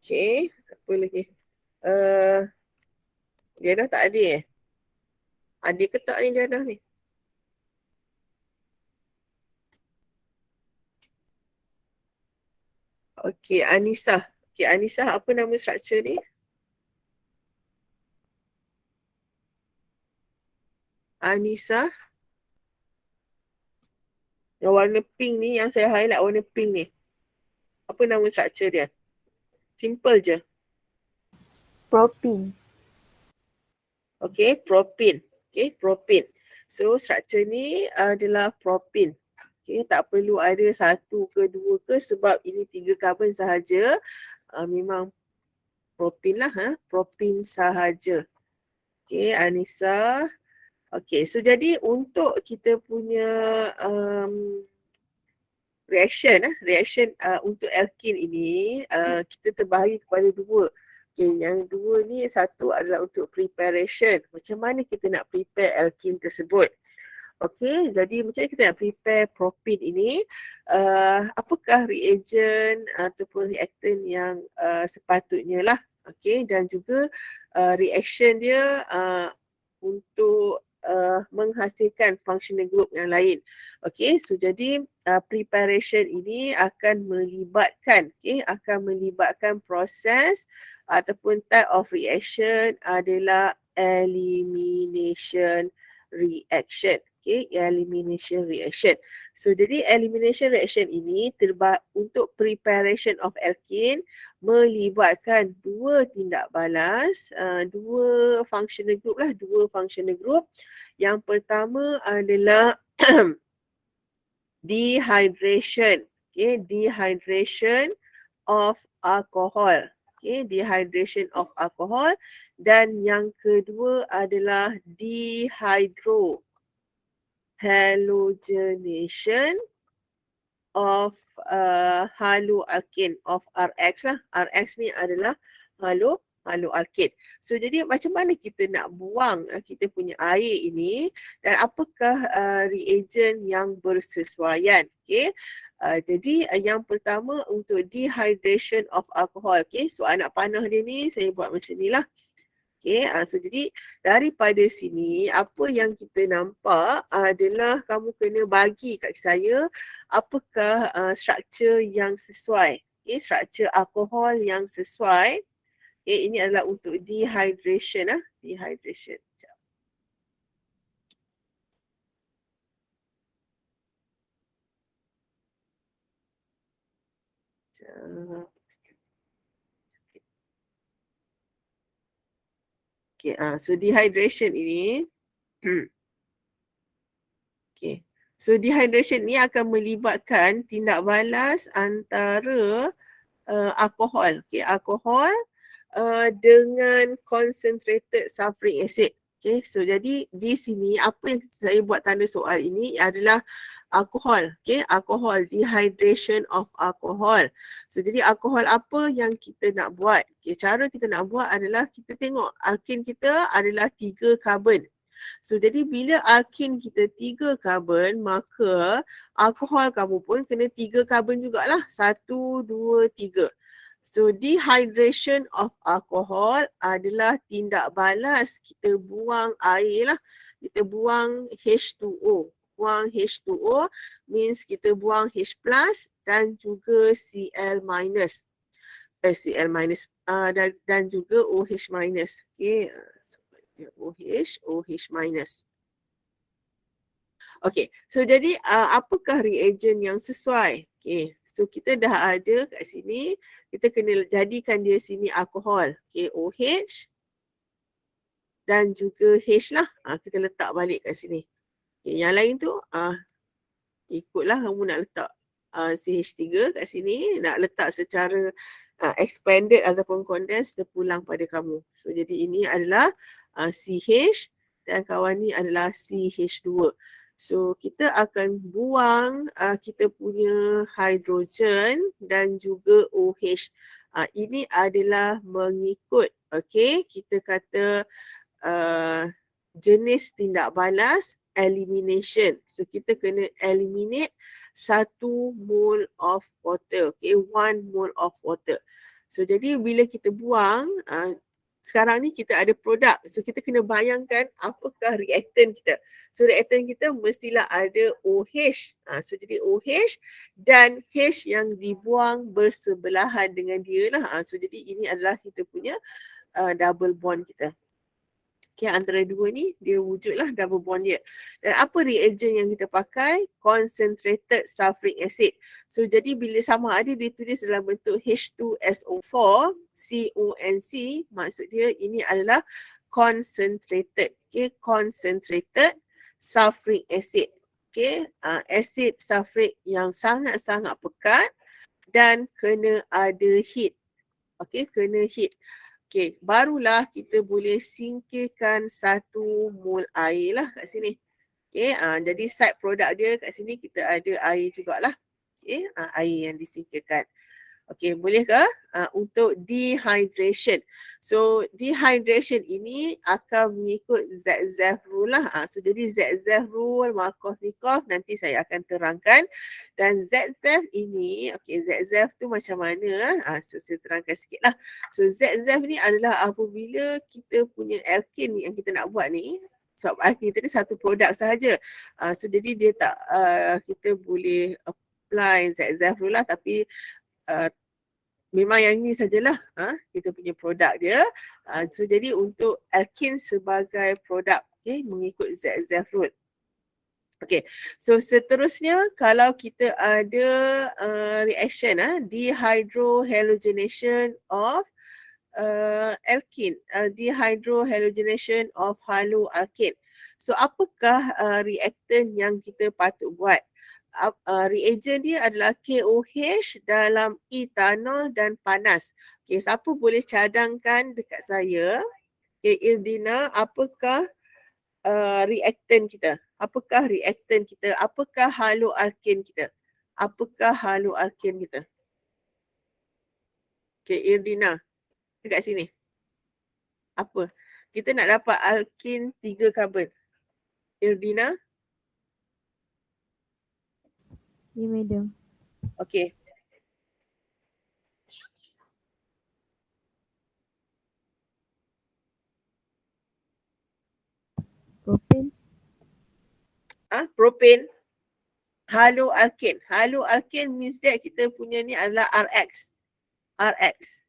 Okay, apa lagi? Diana tak ada Ada ke tak ni Diana ni? Okay, Anissa. Okay, Anissa, apa nama structure ni? Anissa. Yang warna pink ni, yang saya highlight warna pink ni. Apa nama structure dia? Simple je. Propene. Okay, propene. Okay, propene. So, structure ni adalah propene. Okay, tak perlu ada satu ke dua ke sebab ini 3 carbon sahaja. Memang propene lah. Propene sahaja. Okay, Anissa. Okay, so jadi untuk kita punya reaction untuk alkene ini, kita terbahagi kepada 2. Okay, yang 2 ni, satu adalah untuk preparation. Macam mana kita nak prepare alkene tersebut? Okay, jadi macam mana kita nak prepare propene ini? Apakah reagent ataupun reactant yang sepatutnya lah. Okay, dan juga reaction dia untuk menghasilkan functional group yang lain. Okay, so jadi preparation ini akan melibatkan, proses ataupun type of reaction adalah elimination reaction. Okay, elimination reaction. So jadi elimination reaction ini untuk preparation of alkene melibatkan 2 tindak balas, 2 functional group. Yang pertama adalah dehydration. Okay, dehydration of alcohol. Okay, dehydration of alcohol. Dan yang kedua adalah dehydrohalogenation of haloalkane, of RX lah. RX ni adalah haloalkane. So jadi macam mana kita nak buang kita punya air ini dan apakah reagent yang bersesuaian. Okay. Jadi yang pertama untuk dehydration of alcohol. Okay, so anak panah dia ni saya buat macam ni lah. Okay, so jadi daripada sini apa yang kita nampak adalah kamu kena bagi kat saya apakah struktur yang sesuai. Okay, struktur alkohol yang sesuai. Okay, ini adalah untuk dehydration dehydration. Okay, so dehydration ini okay. So dehydration ni akan melibatkan tindak balas antara alkohol, okay, alkohol dengan concentrated sulfuric acid. Okay, so jadi di sini apa yang saya buat tanda soal ini adalah alkohol. Okay, alkohol, dehydration of alcohol. So jadi alkohol apa yang kita nak buat? Okay, cara kita nak buat adalah kita tengok alkin kita adalah 3 karbon. So jadi bila alkin kita 3 karbon, maka alkohol kamu pun kena 3 karbon jugalah. 1, 2, 3. So dehydration of alcohol adalah tindak balas kita buang air lah. Kita buang H2O. Buang H2O means kita buang H plus dan juga Cl minus. Cl minus dan juga OH minus. Okay. OH minus. Okay, so jadi apakah reagen yang sesuai? Okay, so kita dah ada kat sini, kita kena jadikan dia sini alkohol. Okay, OH dan juga H lah. Kita letak balik kat sini. Okay, yang lain tu ikutlah kamu nak letak CH3 kat sini, nak letak secara expanded ataupun condensed, dia pulang pada kamu. So jadi ini adalah CH dan kawan ni adalah CH2. So kita akan buang kita punya hidrogen dan juga OH. Ini adalah mengikut, okay, kita kata jenis tindak balas elimination. So kita kena eliminate 1 mole of water. Okay, 1 mole of water. So jadi bila kita buang, sekarang ni kita ada produk. So kita kena bayangkan apakah reaktan kita. So reaktan kita mestilah ada OH. So jadi OH dan H yang dibuang bersebelahan dengan dia lah. So jadi ini adalah kita punya double bond kita. Okay, antara dua ni dia wujudlah double bond dia. Dan apa reagen yang kita pakai? Concentrated sulfuric acid. So jadi bila sama ada ditulis dalam bentuk H2SO4 CONC, maksud dia ini adalah concentrated. Okay, concentrated sulfuric acid. Okay, acid sulfuric yang sangat-sangat pekat dan kena ada heat. Okay, kena heat. Okay, barulah kita boleh singkirkan 1 mol air lah kat sini. Okay, jadi side product dia kat sini kita ada air jugalah. Okay, air yang disingkirkan. Okay, boleh ke? Untuk dehydration. So, dehydration ini akan mengikut ZZF rule lah. So, jadi ZZF rule, Markov-Nikov nanti saya akan terangkan. Dan ZZF ini, okay, ZZF tu macam mana? So, saya terangkan sikit lah. So, ZZF ni adalah apabila kita punya alkane yang kita nak buat ni, sebab alkane tadi satu produk sahaja. So, jadi dia tak, kita boleh apply ZZF rule lah, tapi memang yang ni sajalah kita punya produk dia. So jadi untuk alkene sebagai produk, okay, mengikut ZZF rule. Okay, so seterusnya kalau kita ada reaction dehydrohalogenation of alkene, dehydrohalogenation of haloalkane. So apakah reaktan yang kita patut buat? Reagen dia adalah KOH dalam etanol dan panas. Okay, siapa boleh cadangkan dekat saya? Okay, Irdina, apakah reaktan kita? Apakah reaktan kita? Apakah haloalkane kita? Apakah haloalkane kita? Okay, Irdina, dekat sini. Apa? Kita nak dapat alkene 3 karbon. Irdina? Ya, madam. Okay. Propane. Propane. Haloalkane. Haloalkane means that kita punya ni adalah RX. RX.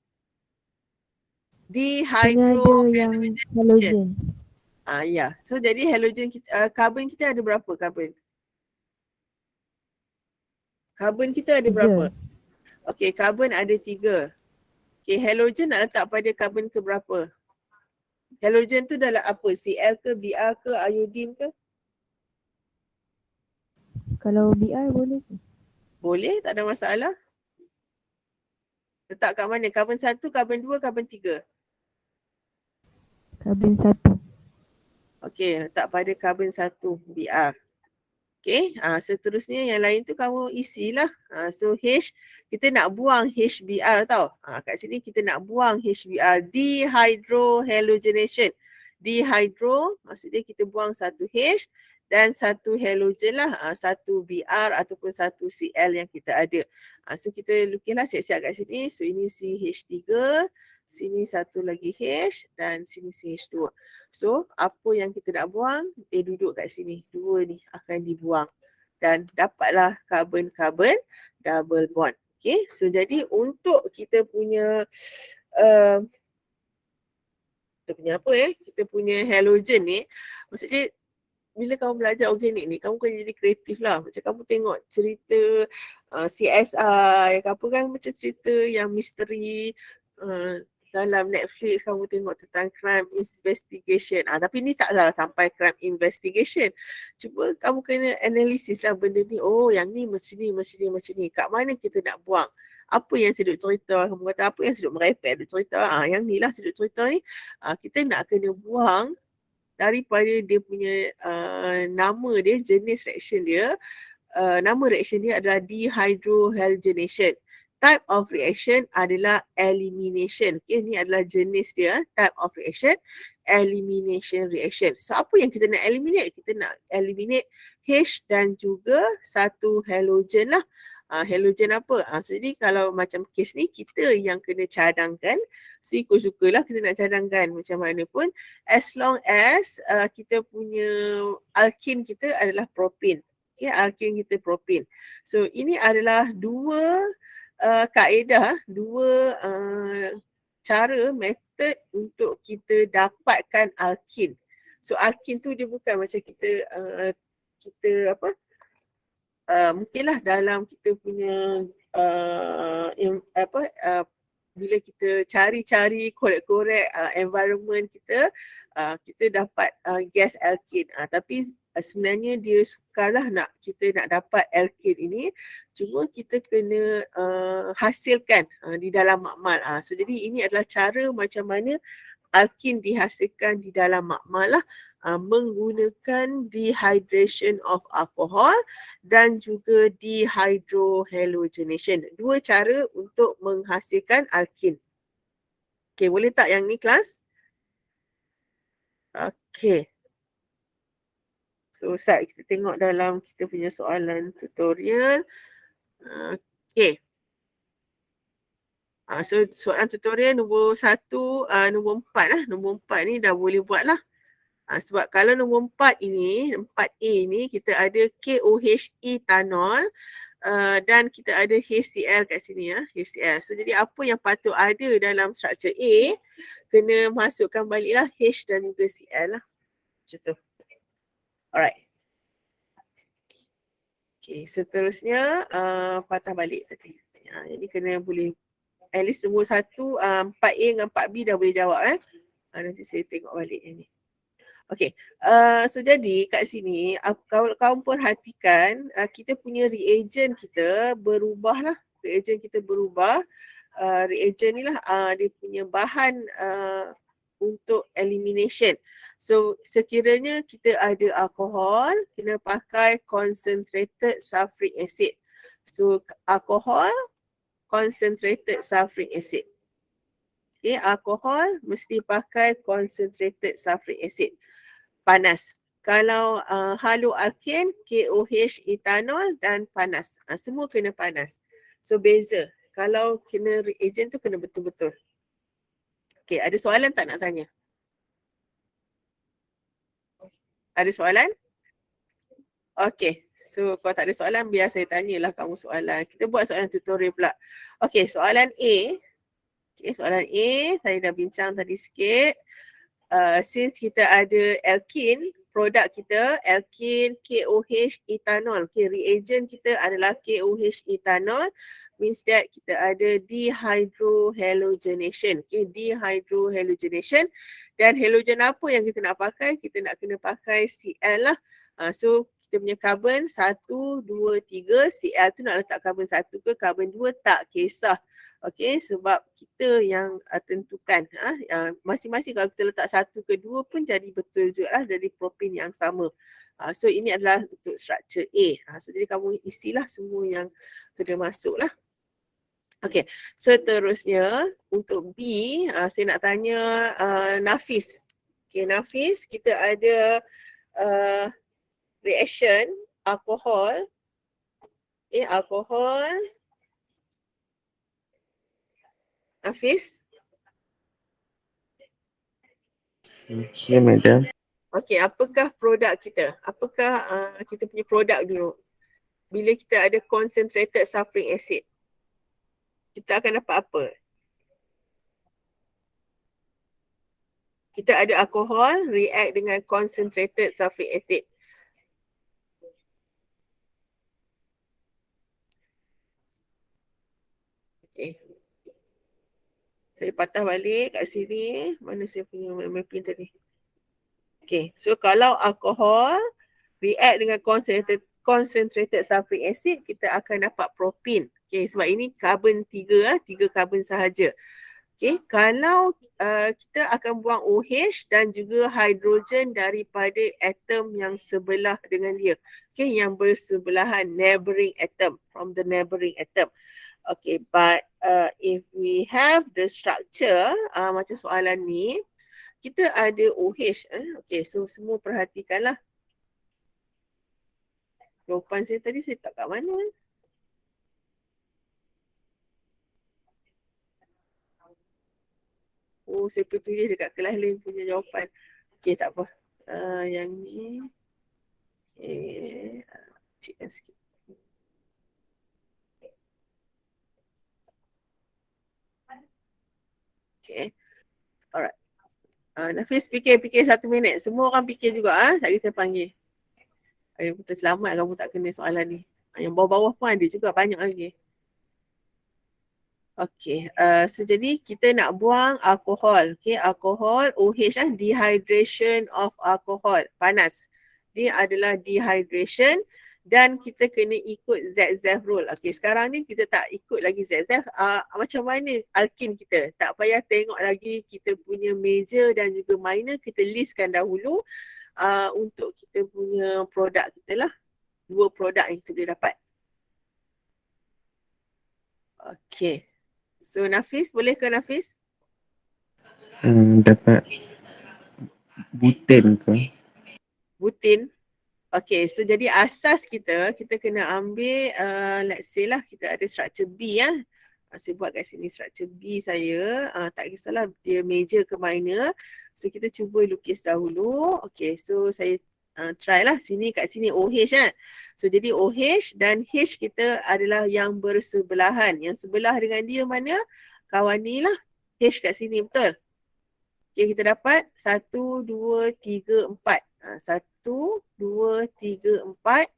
Kena ada yang halogen. Ya. So jadi halogen kita, karbon kita ada berapa karbon? Karbon kita ada 3. berapa? Okey, karbon ada 3. Okey, halogen nak letak pada karbon ke berapa? Halogen tu dalam apa? Cl ke, Br ke, iodine ke? Kalau Br boleh ke? Boleh, tak ada masalah. Letak kat mana? Karbon 1, karbon 2, karbon 3? Karbon 1. Okey, letak pada karbon 1 Br. Okey, seterusnya yang lain tu kamu isilah. So H, kita nak buang HBr tau. Kat sini kita nak buang HBr, dehydrohalogenation. Dehydro, maksudnya kita buang satu H dan satu halogen lah, satu Br ataupun satu Cl yang kita ada. So kita lukislah siap-siap kat sini. So ini CH3, sini satu lagi H dan sini CH2. So, apa yang kita nak buang, dia duduk kat sini. Dua ni akan dibuang. Dan dapatlah karbon-karbon double bond. Okay, so jadi untuk kita punya, kita punya halogen ni, maksudnya bila kamu belajar organik ni, kamu kena jadi kreatif lah. Macam kamu tengok cerita CSI, apa kan, macam cerita yang misteri, dalam Netflix kamu tengok tentang crime investigation. Tapi ni tak salah sampai crime investigation. Cuba kamu kena analisis lah benda ni. Oh, yang ni macam ni, macam ni, macam ni. Kat mana kita nak buang? Apa yang saya duk cerita? Kamu kata apa yang saya duk merepek duk cerita? Yang ni lah saya duk cerita ni. Kita nak kena buang daripada dia punya nama dia, jenis reaction dia. Nama reaction dia adalah dehydrohalogenation. Type of reaction adalah elimination. Okay, ni adalah jenis dia. Type of reaction, elimination reaction. So, apa yang kita nak eliminate? Kita nak eliminate H dan juga satu halogen lah. Halogen apa? Jadi, kalau macam kes ni, kita yang kena cadangkan. So, ikut-sukalah kita nak cadangkan macam mana pun. As long as kita punya alkin kita adalah propane. Okay, alkin kita propane. So, ini adalah dua kaedah, dua cara, method untuk kita dapatkan alkin. So alkin tu dia bukan macam kita mungkinlah dalam kita punya bila kita cari-cari korek-korek environment kita, kita dapat gas alkin. Tapi sebenarnya dia sukarlah kita nak dapat alkin ini, cuma kita kena hasilkan di dalam makmal. So jadi ini adalah cara macam mana alkin dihasilkan di dalam makmal lah, menggunakan dehydration of alcohol dan juga dehydrohalogenation. Dua cara untuk menghasilkan alkin. Okay, boleh tak yang ni kelas? Okay. So, Ustaz, kita tengok dalam kita punya soalan tutorial. Okay. So, soalan tutorial nombor 1, nombor 4 lah. Nombor 4 ni dah boleh buat lah. Sebab kalau nombor 4 ini, 4A ni, kita ada KOH etanol dan kita ada HCl kat sini ya, HCl. So, jadi apa yang patut ada dalam struktur A, kena masukkan baliklah H dan juga Cl lah. Macam tu. Alright. Okay, seterusnya patah balik tadi. Jadi kena boleh, at least nombor 1, 4A dengan 4B dah boleh jawab nanti saya tengok balik yang ni. Okay, so jadi kat sini, kalau kamu perhatikan, kita punya reagent kita berubah lah. Reagent kita berubah. Reagent ni lah, dia punya bahan untuk elimination. So, sekiranya kita ada alkohol, kena pakai concentrated sulfuric acid. So, alkohol, concentrated sulfuric acid. Okay, alkohol mesti pakai concentrated sulfuric acid. Panas. Kalau haloalkane, KOH etanol dan panas. Semua kena panas. So, beza. Kalau kena reagent tu kena betul-betul. Okay, ada soalan tak nak tanya? Ada soalan? Okay. So, kalau tak ada soalan, biar saya tanyalah kamu soalan. Kita buat soalan tutorial pula. Okay, soalan A. Okay, soalan A, saya dah bincang tadi sikit. Since kita ada alkene, produk kita, alkene, KOH, etanol. Okay, reagent kita adalah KOH etanol. Means that kita ada dehydrohalogenation. Okay, dehydrohalogenation. Dan halogen apa yang kita nak pakai? Kita nak kena pakai Cl lah. So, kita punya carbon 1, 2, 3. Cl tu nak letak carbon 1 ke carbon 2 tak kisah. Okay, sebab kita yang tentukan. Masing-masing kalau kita letak 1 ke 2 pun jadi betul juga lah, jadi propin yang sama. So ini adalah untuk structure A. So jadi kamu isilah semua yang kena masuk lah. Okay, seterusnya untuk B, saya nak tanya Nafis. Okay, Nafis, kita ada reaction alkohol. Okay, alkohol. Nafis? Ya, madam. Okey, apakah produk kita? Apakah kita punya produk dulu? Bila kita ada concentrated sulfuric acid, kita akan dapat apa? Kita ada alkohol react dengan concentrated sulfuric acid. Okay. Saya patah balik kat sini. Mana saya punya mapping tadi? Okay, so kalau alkohol react dengan concentrated sulfuric acid, kita akan dapat propin. Okay, sebab ini karbon 3 karbon sahaja. Okay, kalau kita akan buang OH dan juga hidrogen daripada atom yang sebelah dengan dia. Okay, yang bersebelahan, neighboring atom, from the neighboring atom. Okay, but if we have the structure, macam soalan ni, kita ada OH. Okay, so semua perhatikanlah. Jawapan saya tadi saya tak kat mana. Oh, saya perlu tulis dekat kelas lain punya jawapan. Okay, tak apa. Yang ni. Okay. Cikkan sikit. Okay. Alright. Nafis fikir 1 minit. Semua orang fikir juga. Sekali saya panggil. Betul selamat kamu tak kena soalan ni. Yang bawah-bawah pun ada juga banyak lagi. Okay, so jadi kita nak buang alkohol. Okay, alkohol, OH dehydration of alcohol, panas. Dia adalah dehydration dan kita kena ikut ZZ rule. Okay, sekarang ni kita tak ikut lagi ZZ. Macam mana alkin kita? Tak payah tengok lagi kita punya major dan juga minor. Kita listkan dahulu untuk kita punya produk kita lah. 2 produk yang kita boleh dapat. Okay. So Nafis, boleh ke Nafis? Dapat buten ke? Butin. Okay, so jadi asas kita kena ambil, let's say lah, kita ada structure B ya. Saya buat kat sini structure B saya, tak kisahlah dia major ke minor. So kita cuba lukis dahulu. Okay, so saya try lah kat sini OH kan. So jadi OH dan H kita adalah yang bersebelahan. Yang sebelah dengan dia mana? Kawan ni lah. H kat sini, betul? Okay, kita dapat 1, 2, 3, 4. 1, 2, 3, 4.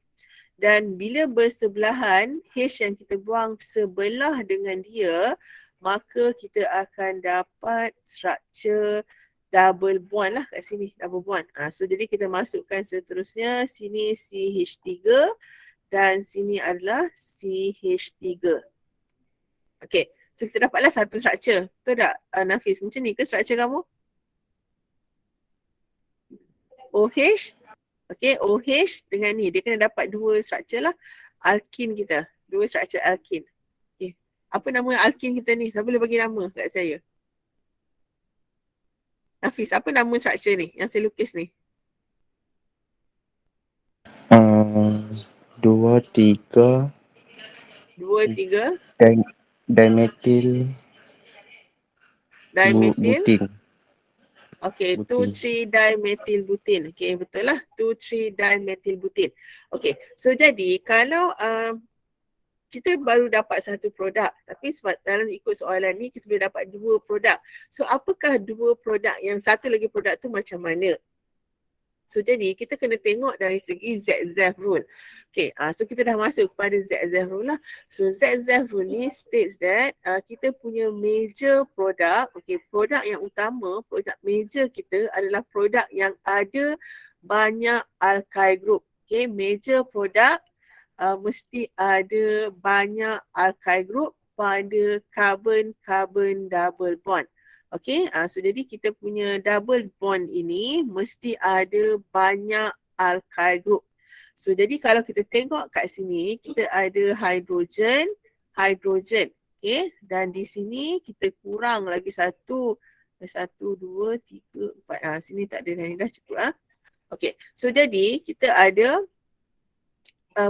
Dan bila bersebelahan, H yang kita buang sebelah dengan dia, maka kita akan dapat structure double bond lah kat sini, double bond. So jadi kita masukkan seterusnya, sini CH3 dan sini adalah CH3. Okay, so kita dapatlah satu structure. Betul tak Nafis? Macam ni ke structure kamu? OH, okay, OH dengan ni, dia kena dapat 2 structure lah. Alkin kita, 2 structure alkin. Okay, apa nama alkin kita ni? Siapa boleh bagi nama kat saya? Nafis, apa nama structure ni yang saya lukis ni? 2, 3 dimethyl butin. Okay, 2,3-dimethyl butin. Okay, betul lah. 2,3-dimethyl butin. Okay, so jadi kalau kita baru dapat satu produk, tapi sebab dalam ikut soalan ni kita boleh dapat 2 produk. So apakah 2 produk, yang satu lagi produk tu macam mana? So jadi kita kena tengok dari segi ZZ rule. Okay, so kita dah masuk kepada ZZ rule lah. So ZZ rule ni states that kita punya major produk, okay, produk yang utama, produk major kita adalah produk yang ada banyak alkyl group. Okay, major produk mesti ada banyak alkyl group pada carbon-carbon double bond. Okay, so jadi kita punya double bond ini mesti ada banyak alkyl group. So jadi kalau kita tengok kat sini, kita ada hidrogen, okay, dan di sini kita kurang lagi satu, 1, 2, 3, 4. Sini tak ada dah, dah cukup. Okay, so jadi kita ada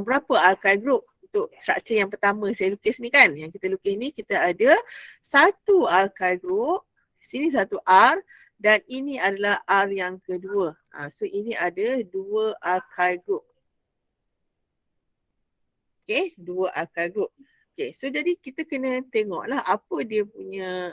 berapa alkyl group untuk struktur yang pertama saya lukis ni kan. Yang kita lukis ni kita ada satu alkyl group, sini satu R dan ini adalah R yang kedua. So ini ada 2 alkyl group. Okay, 2 alkyl group. Okay, so jadi kita kena tengoklah apa dia punya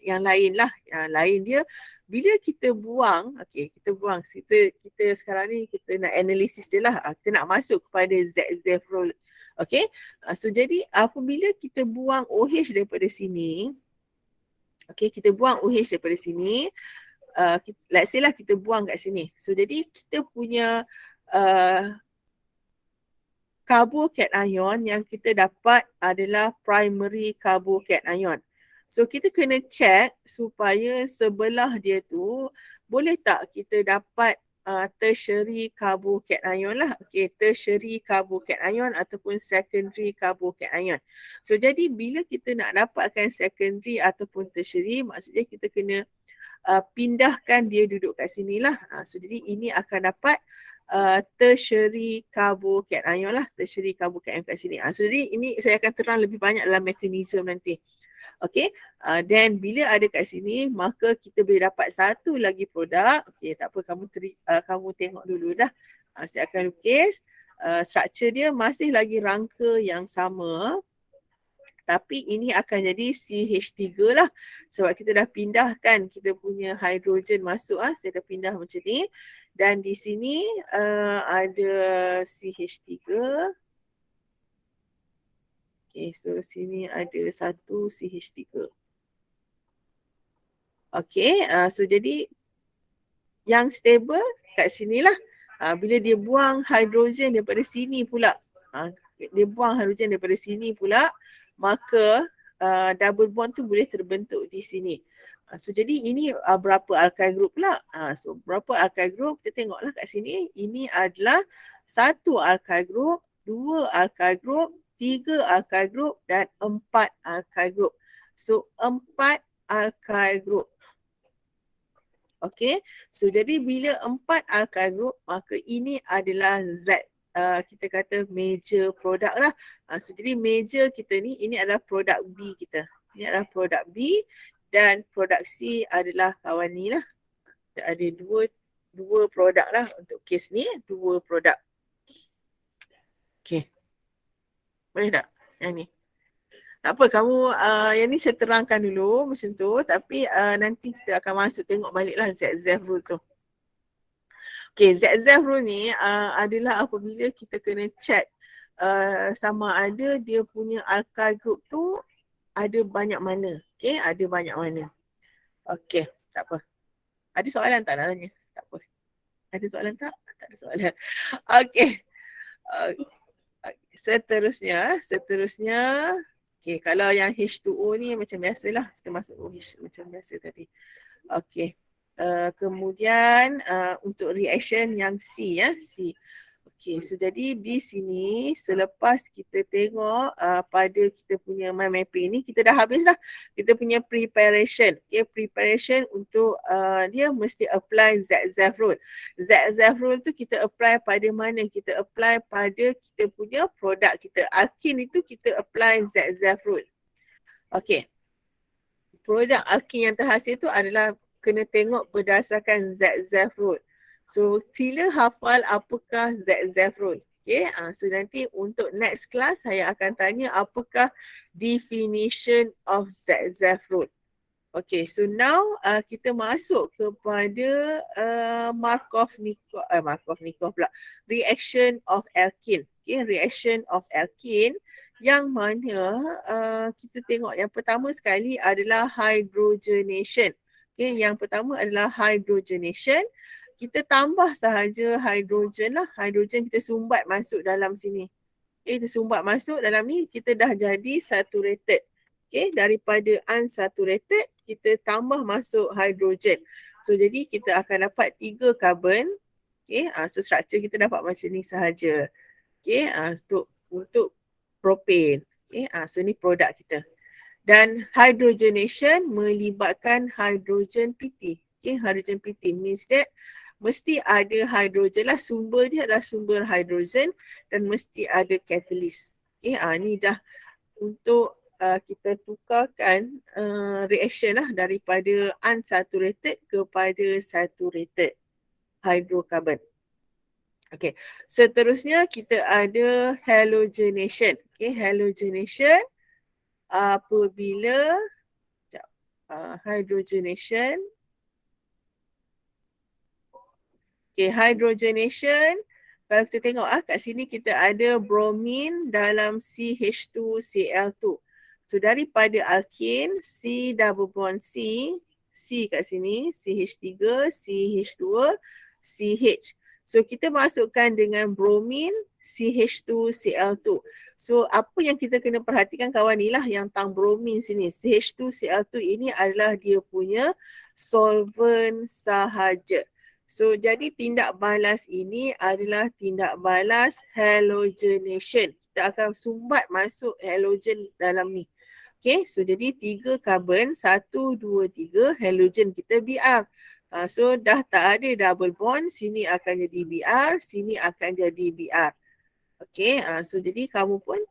yang lain lah. Yang lain dia bila kita buang, okay, kita buang. Kita sekarang ni kita nak analisis je lah. Kita nak masuk kepada ZZ rule. Okay, so jadi apabila kita buang OH daripada sini, okay, kita buang OH daripada sini, let's say lah kita buang kat sini. So jadi kita punya carbocation yang kita dapat adalah primary carbocation. So kita kena check supaya sebelah dia tu boleh tak kita dapat tertiary carbocation lah. Okay, tertiary carbocation ataupun secondary carbocation. So jadi bila kita nak dapatkan secondary ataupun tertiary, maksudnya kita kena pindahkan dia duduk kat sini lah. So jadi ini akan dapat tertiary carbocation lah, tertiary carbocation kat sini. So jadi ini saya akan terang lebih banyak dalam mekanisme nanti. Okay, then bila ada kat sini maka kita boleh dapat satu lagi produk. Okay, tak apa, kamu tengok dulu dah. Saya akan lukis. Struktur dia masih lagi rangka yang sama. Tapi ini akan jadi CH3 lah. Sebab kita dah pindahkan kita punya hidrogen masuk. Saya dah pindah macam ni. Dan di sini ada CH3. Okay, so sini ada satu CH3. Okay, so jadi yang stable kat sini lah. Bila dia buang hidrogen daripada sini pula. Maka double bond tu boleh terbentuk di sini. So jadi ini berapa alkyl group pula? So berapa alkyl group? Kita tengoklah kat sini. Ini adalah satu alkyl group, 2 alkyl group, 3 alkyl group dan 4 alkyl group. So 4 alkyl group. Okay. So jadi bila 4 alkyl group maka ini adalah Z. Kita kata major produk lah. So jadi major kita ni, ini adalah produk B kita. Ini adalah produk B dan produk C adalah kawan ni lah. Ada dua produk lah untuk kes ni, 2 produk. Okay. Boleh tak? Yang ni. Tak apa, kamu yang ni saya terangkan dulu macam tu. Tapi nanti kita akan masuk tengok baliklah ZZ rule tu. Okay, ZZ rule ni adalah apabila kita kena check sama ada dia punya alkyl group tu ada banyak mana. Okay, ada banyak mana. Okay, tak apa. Ada soalan tak nak tanya? Tak apa. Ada soalan tak? Tak ada soalan. Okay. Seterusnya. Okay, kalau yang H2O ni macam biasalah. Kita masuk OH macam biasa tadi. Okay. Kemudian untuk reaction yang C ya, C. Okay, so jadi di sini selepas kita tengok pada kita punya mind mapping ni, kita dah habis dah kita punya preparation. Okay, preparation untuk dia mesti apply ZZ rule. ZZ rule tu kita apply pada mana? Kita apply pada kita punya produk kita. Alkin itu kita apply ZZ rule. Okay. Produk alkin yang terhasil tu adalah kena tengok berdasarkan ZZ rule. So sila hafal apakah ZZ rule. Okay, so nanti untuk next class saya akan tanya apakah definition of ZZ rule. Okay, so now kita masuk kepada Markov-Nikov pula. Reaction of alkene. Okay, reaction of alkene yang mana kita tengok yang pertama sekali adalah hydrogenation. Okay, yang pertama adalah hydrogenation. Kita tambah sahaja hidrogen lah. Hidrogen kita sumbat masuk dalam sini. Okay, kita sumbat masuk dalam ni, kita dah jadi saturated. Okay, daripada unsaturated, kita tambah masuk hidrogen. So, jadi kita akan dapat 3 karbon. Okay, so structure kita dapat macam ni sahaja. Okay, untuk propane. Okay, so ni produk kita. Dan hydrogenation melibatkan hydrogen PT. Okay, hydrogen PT means that mesti ada hidrogen lah, sumber dia adalah sumber hidrogen dan mesti ada catalyst. Okay, ni dah untuk kita tukarkan reaction lah daripada unsaturated kepada saturated hydrocarbon. Okay, seterusnya kita ada halogenation. Okay, halogenation apabila hydrogenation. Okay, hydrogenation, kalau kita tengok kat sini kita ada bromin dalam CH2Cl2. So daripada alkane, C double bond C kat sini, CH3, CH2, CH. So kita masukkan dengan bromin CH2Cl2. So apa yang kita kena perhatikan kawan ni lah yang tang bromin sini. CH2Cl2 ini adalah dia punya solvent sahaja. So jadi tindak balas ini adalah tindak balas halogenation. Kita akan sumbat masuk halogen dalam ni. Okay, so jadi 3 karbon, 1, 2, 3, halogen kita Br. So dah tak ada double bond, sini akan jadi Br, sini akan jadi Br. Okay, so jadi kamu pun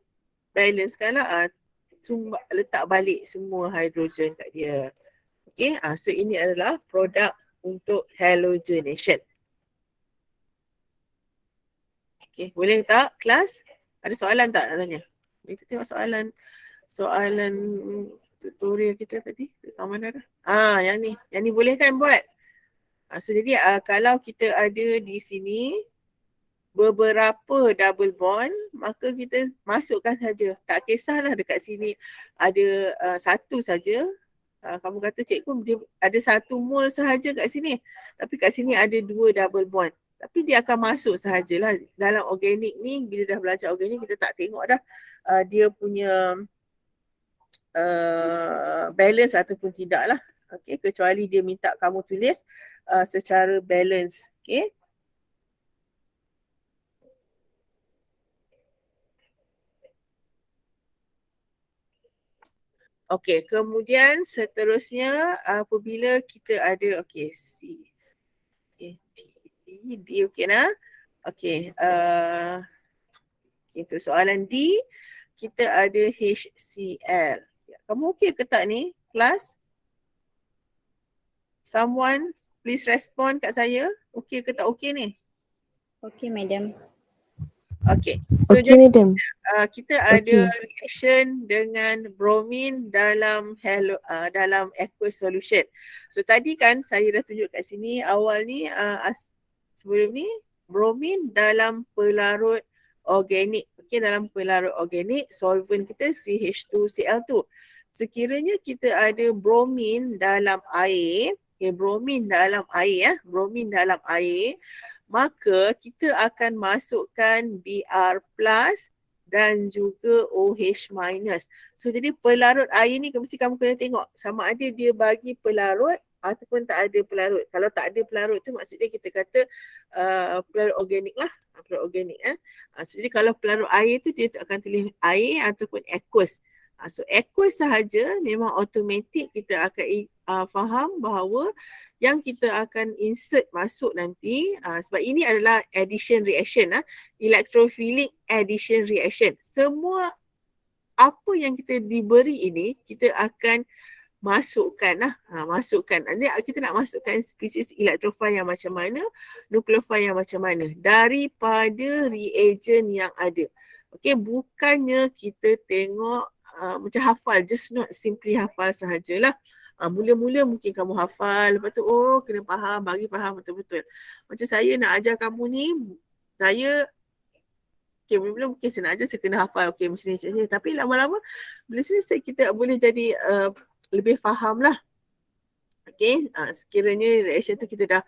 balancekan lah, letak balik semua hidrogen kat dia. Okay, so ini adalah produk untuk halogenation. Okay, boleh tak kelas? Ada soalan tak nak tanya? Kita tengok soalan tutorial kita tadi. Sama dah. Yang ni boleh kan buat? So jadi kalau kita ada di sini beberapa double bond, maka kita masukkan saja. Tak kisahlah dekat sini ada satu saja. Kamu kata cikgu dia ada 1 mol sahaja kat sini. Tapi kat sini ada 2 double bond. Tapi dia akan masuk sahajalah. Dalam organik ni, bila dah belajar organik, kita tak tengok dah dia punya balance ataupun tidak lah. Okay, kecuali dia minta kamu tulis secara balance. Okay. Okey, kemudian seterusnya apabila kita ada C. Okey, D okey nah. Okey, untuk soalan D kita ada HCl. Kamu okey ke tak ni kelas? Someone please respond kat saya. Okey ke tak okey ni? Okey, madam. Okey. So Okay, madam. kita ada reaction dengan bromin dalam dalam aqueous solution. So tadi kan saya dah tunjuk kat sini awal ni sebelum ni bromin dalam pelarut organik. Okey, dalam pelarut organik solvent kita CH2Cl2. Sekiranya kita ada bromin dalam air, bromin dalam air bromin dalam air, maka kita akan masukkan Br plus dan juga OH minus. So jadi pelarut air ni mesti kamu kena tengok sama ada dia bagi pelarut ataupun tak ada pelarut. Kalau tak ada pelarut tu maksudnya kita kata pelarut organik lah. Pelarut organik. So jadi kalau pelarut air tu dia akan tulis air ataupun aqueous. So aqueous sahaja memang automatik kita akan faham bahawa yang kita akan insert masuk nanti sebab ini adalah addition reaction, electrophilic addition reaction. Semua apa yang kita diberi ini kita akan masukkan masukkan. Nanti kita nak masukkan spesies electrophile yang macam mana, nucleophile yang macam mana daripada reagent yang ada. Okey, bukannya kita tengok macam hafal, just not simply hafal sahajalah. Mula-mula mungkin kamu hafal, lepas tu kena faham, bagi faham betul-betul. Macam saya nak ajar kamu ni, saya mula-mula mungkin saya nak ajar, saya kena hafal, macam ni. Tapi lama-lama, bila selesai kita boleh jadi lebih faham lah. Sekiranya reaction tu kita dah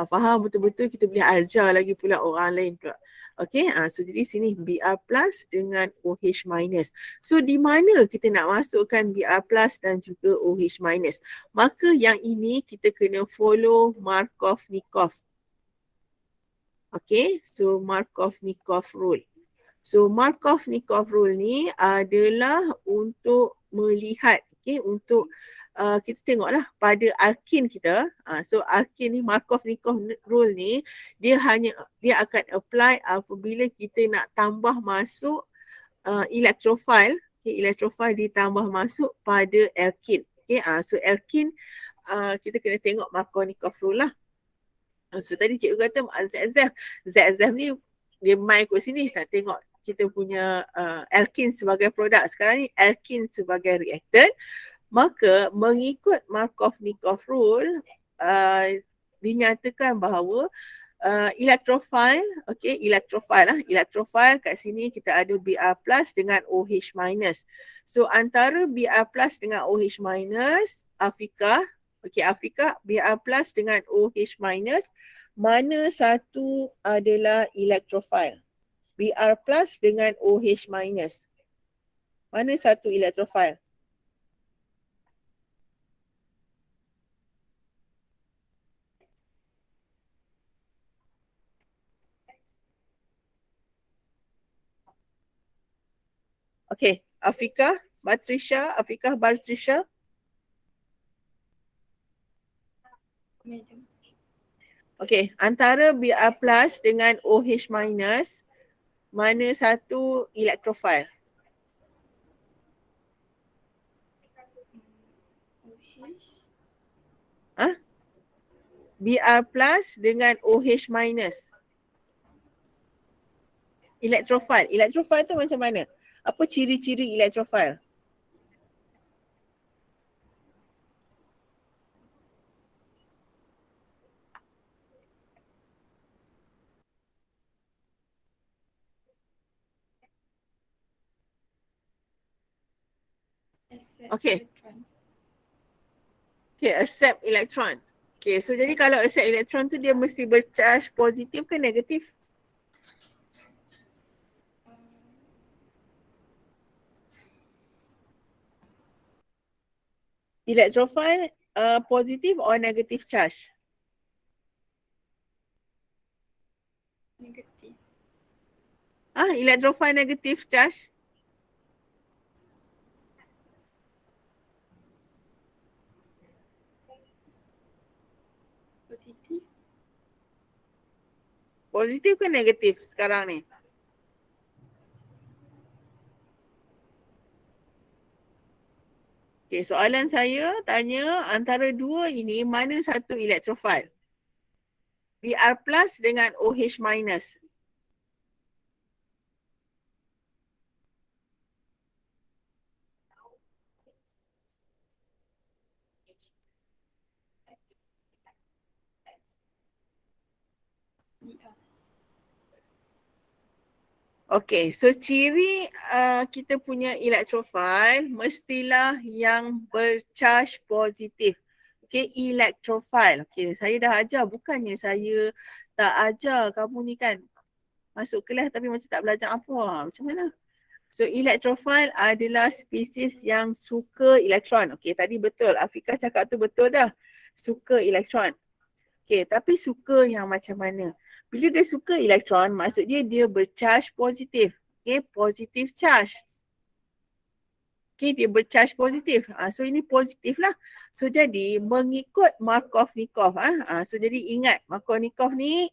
faham betul-betul, kita boleh ajar lagi pula orang lain pula. Okay, so jadi sini Br plus dengan OH minus. So di mana kita nak masukkan Br plus dan juga OH minus? Maka yang ini kita kena follow Markov-Nikov. Okay, so Markov-Nikov rule. So Markov-Nikov rule ni adalah untuk melihat, okay, untuk kita tengoklah pada alkin kita. So alkin ni, Markov-Nikov rule ni, dia akan apply apabila kita nak tambah masuk electrophile. Okay, electrophile ditambah masuk pada alkin. Okay, so alkin kita kena tengok Markov-Nikov rule lah. So tadi cikgu kata ZF ni dia main kat sini nak tengok kita punya alkin sebagai produk. Sekarang ni alkin sebagai reactant. Maka mengikut Markov-Nikov rule dinyatakan bahawa electrophile, okay, electrophile kat sini kita ada Br plus dengan OH minus. So antara Br plus dengan OH minus, Afiqah, Br plus dengan OH minus, mana satu adalah electrophile? Br plus dengan OH minus. Mana satu electrophile? Okay, Afiqah, Batrisha. Okay, antara Br plus dengan OH minus, mana satu electrophile? Br plus dengan OH minus. Electrophile. Electrophile tu macam mana? Apa ciri-ciri electrophile? Okay. Okay, accept electron. Okay, so jadi kalau accept electron tu dia mesti bercharge positif ke negatif? Electrophile positive or negative charge? Negatif. Electrophile negative charge? Positif. Positif ke negatif sekarang ni? Okay, soalan saya tanya antara dua ini mana satu electrophile? Br plus dengan OH minus. Okay, so ciri kita punya electrophile mestilah yang bercharge positif. Okay, electrophile. Okay, saya dah ajar, bukannya saya tak ajar kamu ni kan. Masuk kelas tapi macam tak belajar apa. Macam mana? So electrophile adalah spesies yang suka elektron. Okay, tadi betul. Afiqah cakap tu betul dah. Suka elektron. Okay, tapi suka yang macam mana? Bila dia suka elektron, maksud dia bercharge positif. Okay, positif charge. Okay, dia bercharge positif. So ini positif lah. So jadi mengikut Markov-Nikov. So jadi ingat Markov-Nikov ni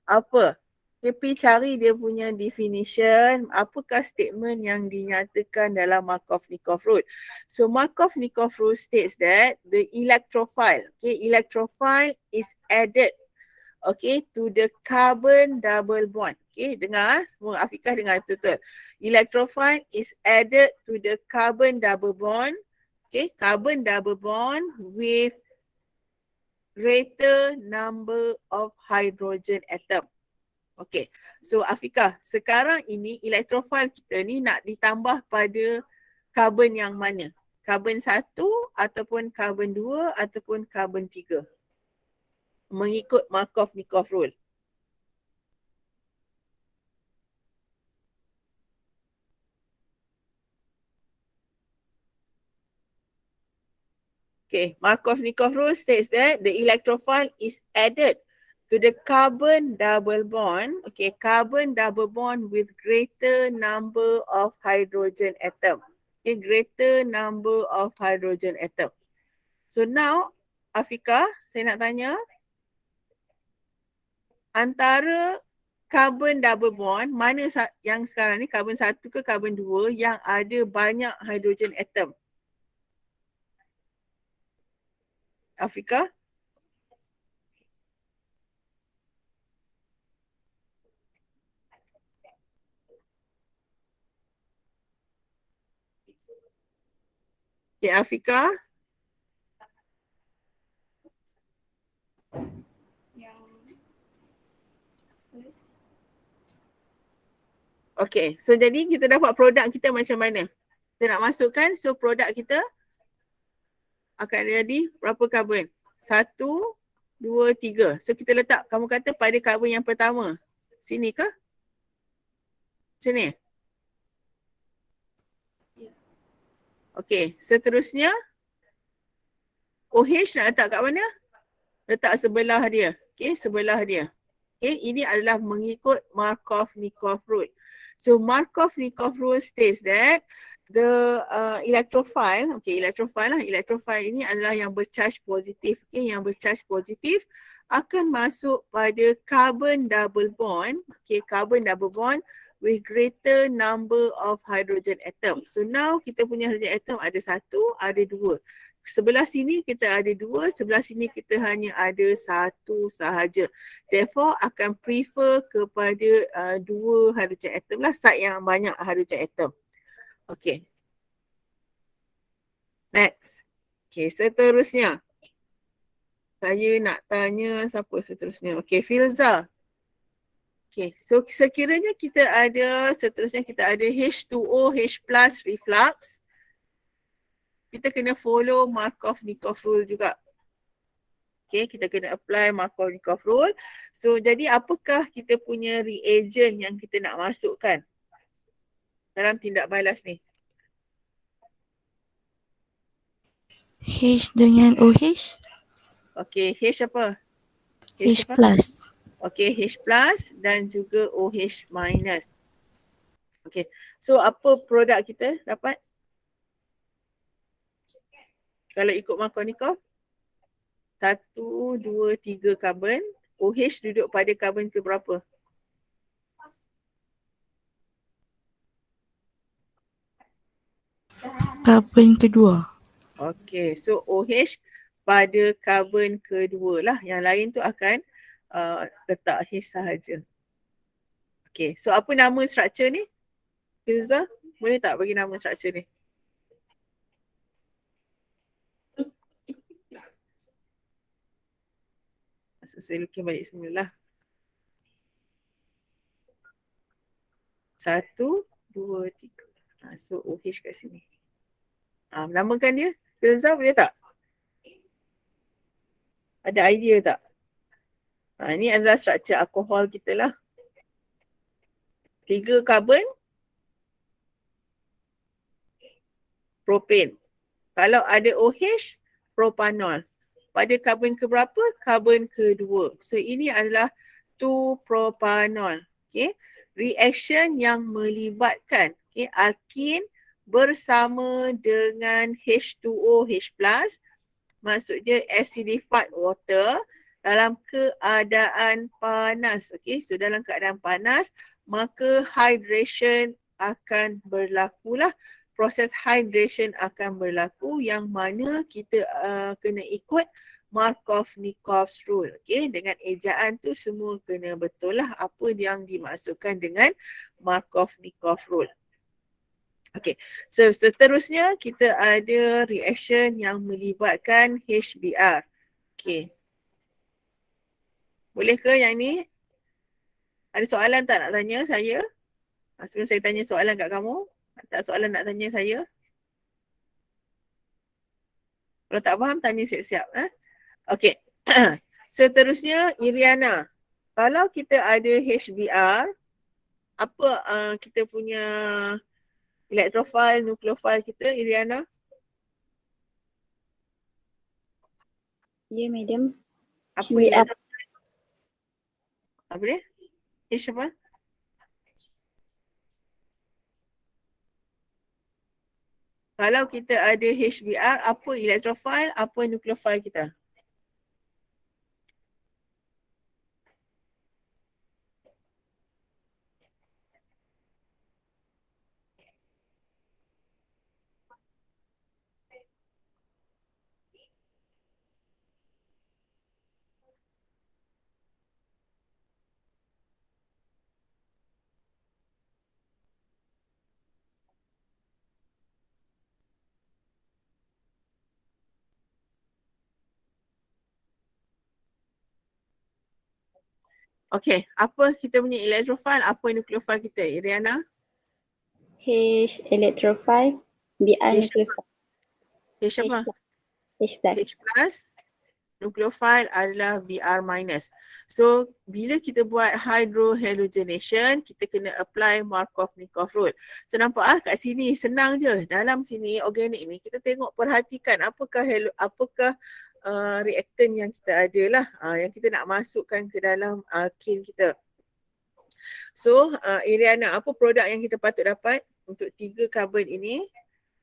apa? Okay, pergi cari dia punya definition. Apakah statement yang dinyatakan dalam Markov-Nikov rule? So Markov-Nikov rule states that the electrophile, okay, electrophile is added, okay, to the carbon double bond. Okay, dengar semua, Afiqah dengar betul-betul. Electrophile is added to the carbon double bond, okay, carbon double bond with greater number of hydrogen atom. Okay, so Afiqah, sekarang ini electrophile kita ni nak ditambah pada carbon yang mana? Carbon 1 ataupun carbon 2 ataupun carbon 3? Mengikut Markov-Nikov rule. Okay, Markov-Nikov rule states that the electrophile is added to the carbon double bond, okay, carbon double bond with greater number of hydrogen atom. Okay, greater number of hydrogen atom. So now, Afika, saya nak tanya, antara carbon double bond, mana yang sekarang ni, carbon 1 ke carbon 2 yang ada banyak hydrogen atom? Afika? Okay, Afika? Okay, so jadi kita dapat produk kita macam mana? Kita nak masukkan, so produk kita akan jadi berapa karbon? 1, 2, 3. So kita letak, kamu kata pada karbon yang pertama. Sini ke? Macam ni? Okay, seterusnya OH nak letak kat mana? Letak sebelah dia. Okay, sebelah dia. Okay, ini adalah mengikut Markov-Nikov rule. So Markov-Nikov rule states that the electrophile, okay, electrophile ini adalah yang bercharge positif. Okay, yang bercharge positif akan masuk pada carbon double bond, okay, carbon double bond with greater number of hydrogen atom. So now kita punya hydrogen atom ada 1, ada 2. Sebelah sini kita ada 2, sebelah sini kita hanya ada 1 sahaja. Therefore akan prefer kepada 2 hydrogen atom lah, side yang banyak hydrogen atom. Okay. Next. Okay, seterusnya. Saya nak tanya siapa seterusnya. Okay, Filza. Okay, so sekiranya kita ada, seterusnya kita ada H2O, H plus reflux. Kita kena follow Markov-Nikov rule juga. Okay, kita kena apply Markov-Nikov rule. So, jadi apakah kita punya reagent yang kita nak masukkan dalam tindak balas ni? H dengan OH. Okay, H apa? H apa? plus. Okay, H plus dan juga OH minus. Okay, so apa produk kita dapat? Kalau ikut Markov-Nikov, 1, 2, 3 karbon. OH duduk pada karbon ke berapa? Karbon kedua. Okay, so OH pada karbon kedua lah. Yang lain tu akan letak H sahaja. Okay, so apa nama struktur ni? Filza, boleh tak bagi nama struktur ni? So, saya lukis balik semula lah. 1, 2, 3. So OH kat sini. Namakan dia. Filza boleh tak? Ada idea tak? Ini adalah struktur alkohol kita lah. 3 karbon. Propane. Kalau ada OH, propanol. Pada karbon ke berapa? Karbon kedua. So ini adalah 2-propanol. Okay. Reaction yang melibatkan alkin bersama dengan H2O, H+, maksudnya acidified water dalam keadaan panas. Okay. So dalam keadaan panas, maka hydration akan berlaku lah. Proses hydration akan berlaku yang mana kita kena ikut Markov-Nikov rule. Okay, dengan ejaan tu semua kena betul lah apa yang dimaksudkan dengan Markov-Nikov rule. Okay, so seterusnya kita ada reaction yang melibatkan HBr. Okay. Boleh ke yang ni? Ada soalan tak nak tanya saya? Sebelum saya tanya soalan kat kamu. Tak soalan nak tanya saya? Kalau tak faham, tanya siap-siap. Okay. Seterusnya, Iriana. Kalau kita ada HBr, apa kita punya elektrofil, nukleofil kita, Iriana? Ya, madam. Apa HBr. Apa dia? H apa? Kalau kita ada HBr, apa electrophile, apa nucleophile kita? Okey, apa kita punya electrophile, apa nucleophile kita? Iriana? H electrophile. Br H nucleophile. H apa? H plus. H plus. Nucleophile adalah Br minus. So, bila kita buat hydrohalogenation, kita kena apply Markov-Nikov rule. So, nampak kat sini senang je. Dalam sini organik ni kita tengok, perhatikan apakah reaktan yang kita ada lah, yang kita nak masukkan ke dalam kiln kita. So, Iriana, apa produk yang kita patut dapat untuk 3 karbon ini?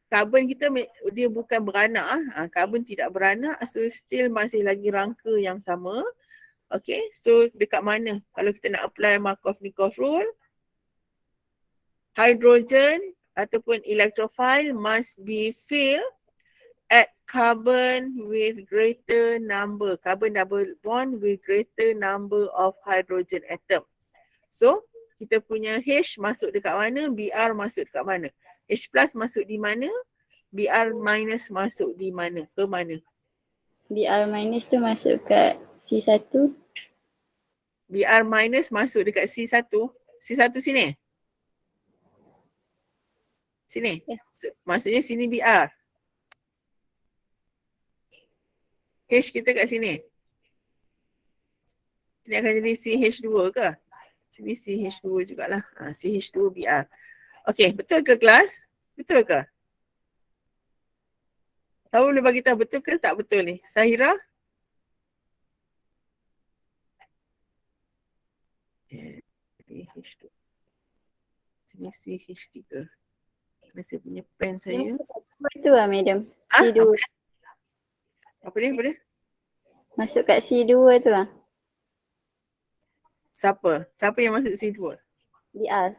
Karbon kita dia bukan beranak, karbon tidak beranak, so still masih lagi rangka yang sama. Okay, so dekat mana kalau kita nak apply Markov-Nikov rule? Hydrogen ataupun electrophile must be filled at carbon with greater number, carbon double bond with greater number of hydrogen atom. So, kita punya H masuk dekat mana, Br masuk dekat mana? H plus masuk di mana? Br minus masuk di mana? Ke mana? Br minus tu masuk kat C1. Br minus masuk dekat C1. C1 sini? Sini? Ya. Maksudnya sini Br. H kita kat sini. Ini akan jadi CH2 ke? Sini CH2 jugalah. CH2Br. Okey, betul ke kelas? Betul ke? Tahu boleh bagi tahu betul ke tak betul ni? Sahira? CH2. Sini CH3. Mana saya punya pen saya? Betul lah, madam. C2. Apa dia? Masuk kat C2 tu lah. Siapa? Siapa yang masuk C2? Br.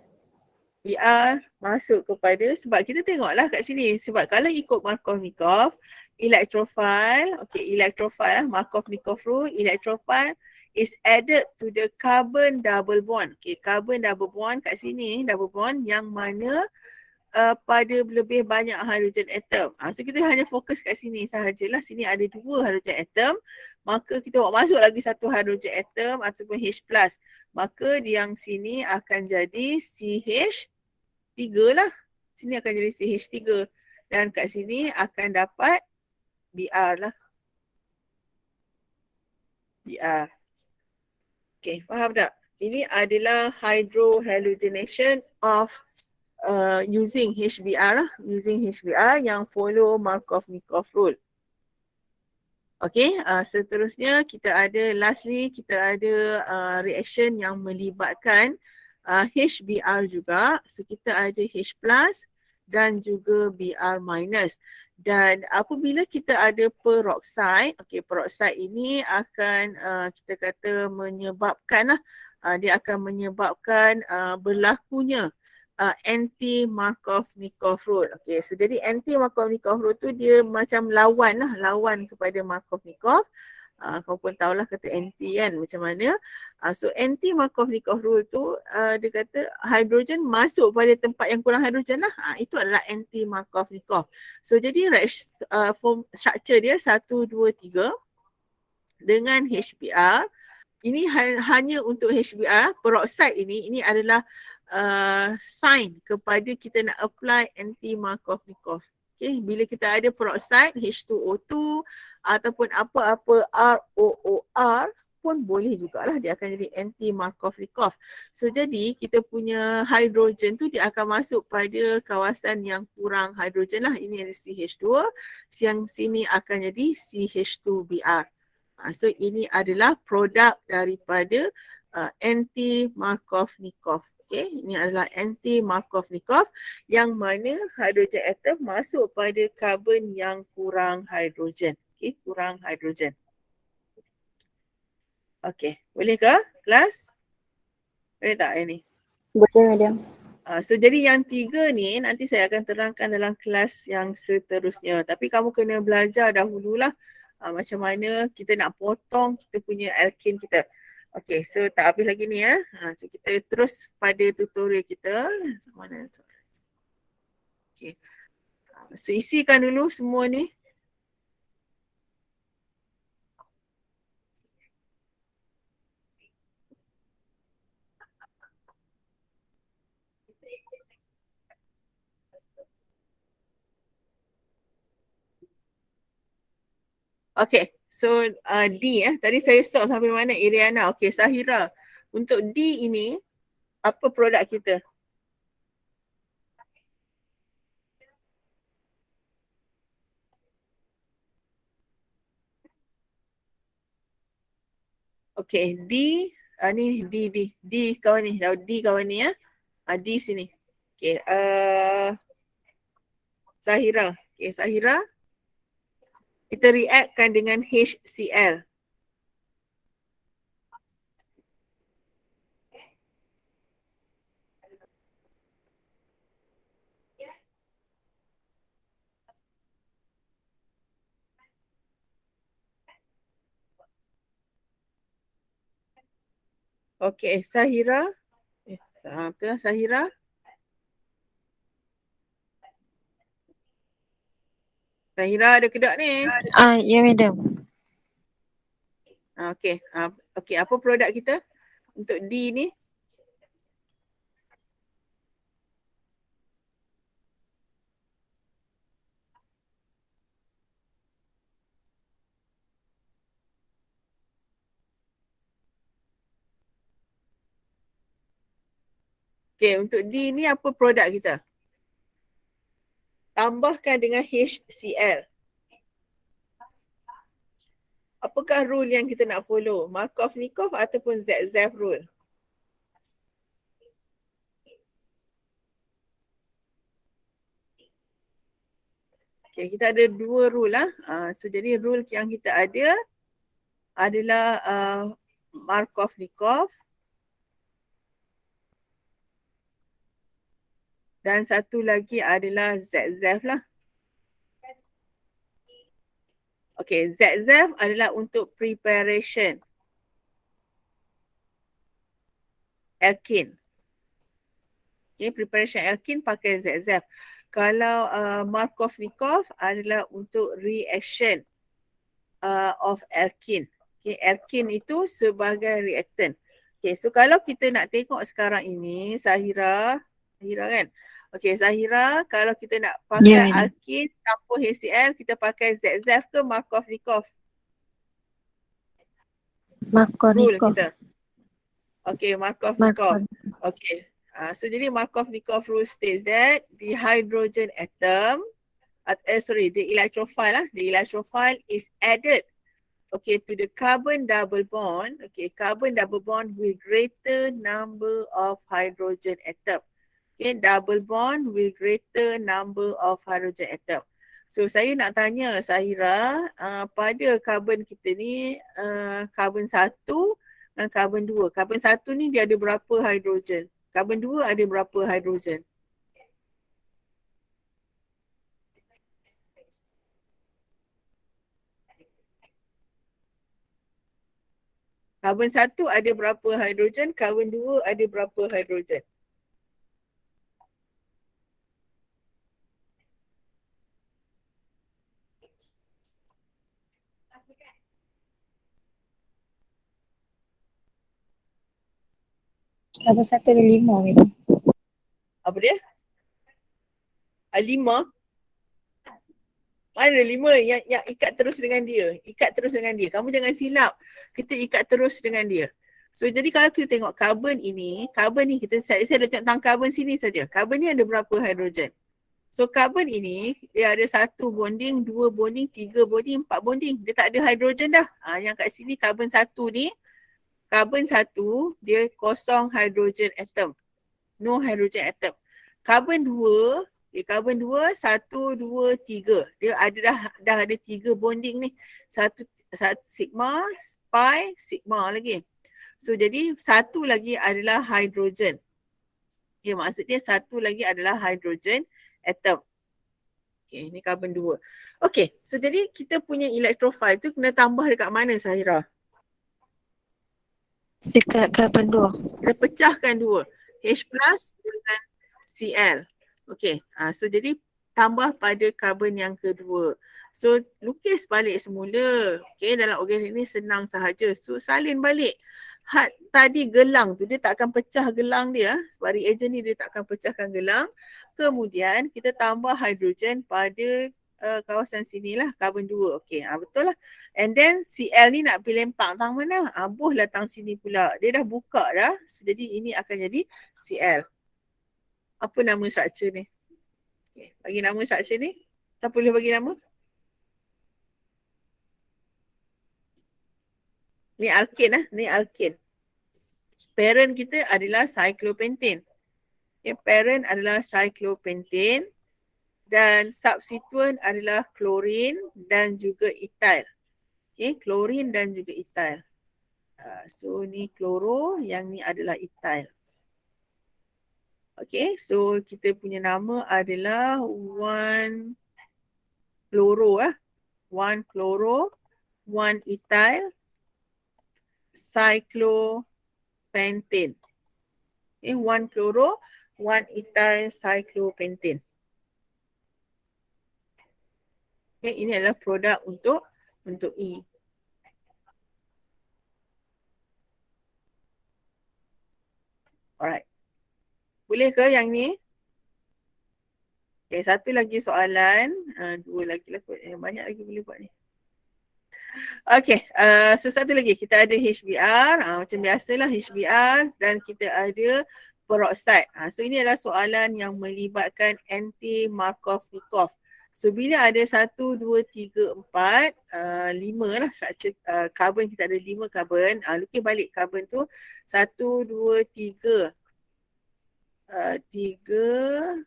Br masuk kepada, sebab kita tengoklah kat sini, sebab kalau ikut Markov-Nikov, electrophile, electrophile lah, Markov-Nikov rule, electrophile is added to the carbon double bond. Carbon double bond kat sini, double bond yang mana pada lebih banyak hydrogen atom. So kita hanya fokus kat sini sahajalah. Sini ada 2 hydrogen atom. Maka kita buat masuk lagi 1 hydrogen atom ataupun H+. Maka yang sini akan jadi CH3 lah. Sini akan jadi CH3. Dan kat sini akan dapat Br lah. Br. Okay, faham tak? Ini adalah hydrohalogenation of using HBr lah, using HBr yang follow Markov-Nikov rule. Okay, seterusnya kita ada, lastly kita ada reaction yang melibatkan HBr juga. So kita ada H plus dan juga Br minus. Dan apabila kita ada peroxide, peroxide ini akan kita kata menyebabkan lah, dia akan menyebabkan berlakunya anti-Markov-Nikov rule. So jadi anti-Markov-Nikov rule tu dia macam lawan kepada Markov-Nikov. Kau pun tahulah kata anti kan macam mana. So anti-Markov-Nikov rule tu dia kata hidrogen masuk pada tempat yang kurang hidrogen lah. Itu adalah anti-Markov-Nikov. So jadi form structure dia 1, 2, 3 dengan HBr. Ini hanya untuk HBr. Peroxide ini adalah sign kepada kita nak apply anti-Markov-Nikov. Bila kita ada peroxide H2O2 ataupun apa-apa ROOR pun boleh jugalah, dia akan jadi anti-Markov-Nikov. So jadi kita punya hidrogen tu dia akan masuk pada kawasan yang kurang hidrogen lah. Ini ada CH2, yang sini akan jadi CH2Br. So ini adalah produk daripada anti-Markovnikov. Okay, ini adalah anti-Markovnikov yang mana hidrogen atom masuk pada karbon yang kurang hidrogen. Okay, kurang hidrogen. Okay, boleh ke kelas? Boleh tak ini? Boleh, madam. So jadi yang 3 ni nanti saya akan terangkan dalam kelas yang seterusnya. Tapi kamu kena belajar dahululah macam mana kita nak potong kita punya alkane kita. Okay, so tak habis lagi ni ya. So kita terus pada tutorial kita. Mana tu? Okay. So isikan dulu semua ni. Okay, so D tadi saya stop sampai mana Iriana. Okay, Sahira. Untuk D ini, apa produk kita? Okay, D, ni D kawan ni. D kawan ni ya. D sini. Okay, Sahira. Okay, Sahira. Kita reactkan dengan HCl. Okay, Sahira. Betul lah Sahira. Sahira ada kedak ni? Ya, madam. Okay. Okay, apa produk kita untuk D ni? Okay, untuk D ni apa produk kita? Tambahkan dengan HCl. Apakah rule yang kita nak follow? Markovnikov ataupun Zaitsev rule? Okay, kita ada 2 rule lah. So jadi rule yang kita ada adalah Markovnikov dan satu lagi adalah Zaitsev lah. Okay, Zaitsev adalah untuk preparation alkene. Okay, preparation alkene pakai Zaitsev. Kalau Markovnikov adalah untuk reaction of alkene. Okay, alkene itu sebagai reactant. Okay, so kalau kita nak tengok sekarang ini, Sahira kan? Okay, Zahira, kalau kita nak pakai alkene campur HCl, kita pakai Zaitsev ke Markovnikov? Rule Markovnikov. kita. Okay, Markovnikov. Okay. So jadi Markovnikov rule states that the hydrogen atom, the electrophile is added, okay, to the carbon double bond, okay, carbon double bond with greater number of hydrogen atom. Okay, double bond with greater number of hydrogen atom. So saya nak tanya Sahira, pada karbon kita ni, karbon 1 dan karbon 2. Karbon 1 ni dia ada berapa hidrogen? Karbon 2 ada berapa hidrogen? Karbon 1 ada berapa hidrogen? Karbon 2 ada berapa hidrogen? Karbon 1 ada 5, madam. Apa dia? 5? Mana 5 yang ikat terus dengan dia? Ikat terus dengan dia. Kamu jangan silap. Kita ikat terus dengan dia. So jadi kalau kita tengok karbon ni kita saya dah tentang karbon sini saja. Karbon ni ada berapa hidrogen? So carbon ini dia ada 1 bonding, 2 bonding, 3 bonding, 4 bonding. Dia tak ada hidrogen dah. Yang kat sini carbon 1 ni, carbon 1 dia kosong hidrogen atom. No hydrogen atom. Carbon 2, carbon 2, 1, 2, 3. Dia ada dah ada 3 bonding ni. Satu sigma, pi, sigma lagi. So jadi satu lagi adalah hidrogen. Okay, maksudnya satu lagi adalah hidrogen atom. Okay, ini carbon 2. Okay, so jadi kita punya electrophile tu kena tambah dekat mana Sahira? Dekat carbon 2. Kita pecahkan 2. H plus dengan Cl. Okay, so jadi tambah pada carbon yang kedua. So lukis balik semula. Okay, dalam organik ni senang sahaja. So salin balik. Tadi gelang tu dia tak akan pecah gelang dia. Sebab reagent ni dia tak akan pecahkan gelang. Kemudian kita tambah hidrogen pada kawasan sini lah, carbon 2. Okay, betul lah. And then Cl ni nak pergi lempak tang mana? Buh lah tang sini pula. Dia dah buka dah. So, jadi ini akan jadi Cl. Apa nama struktur ni? Okay, bagi nama struktur ni. Tak boleh bagi nama? Ni alkane lah. Ni alkane. Parent kita adalah cyclopentane. Okay, parent adalah cyclopentane. Dan substituent adalah chlorine dan juga ethyl. Okay, chlorine dan juga ethyl. So ni chloro, yang ni adalah ethyl. Okay, so kita punya nama adalah 1 chloro 1 chloro, 1 ethyl, cyclopentane. Okay, 1 chloro, 1 ethyl, cyclopentane. Okay, ini adalah produk untuk E. Alright. Boleh ke yang ni? Okay, satu lagi soalan. 2 lagi lah kot. Banyak lagi boleh buat ni. Okay, so satu lagi. Kita ada HBr. Macam biasalah HBr. Dan kita ada peroxide. So ini adalah soalan yang melibatkan anti-Markov-Nikov. So bila ada 1, 2, 3, 4, 5 lah struktur carbon, kita ada 5 carbon. Lukis balik carbon tu 1, 2, 3. 3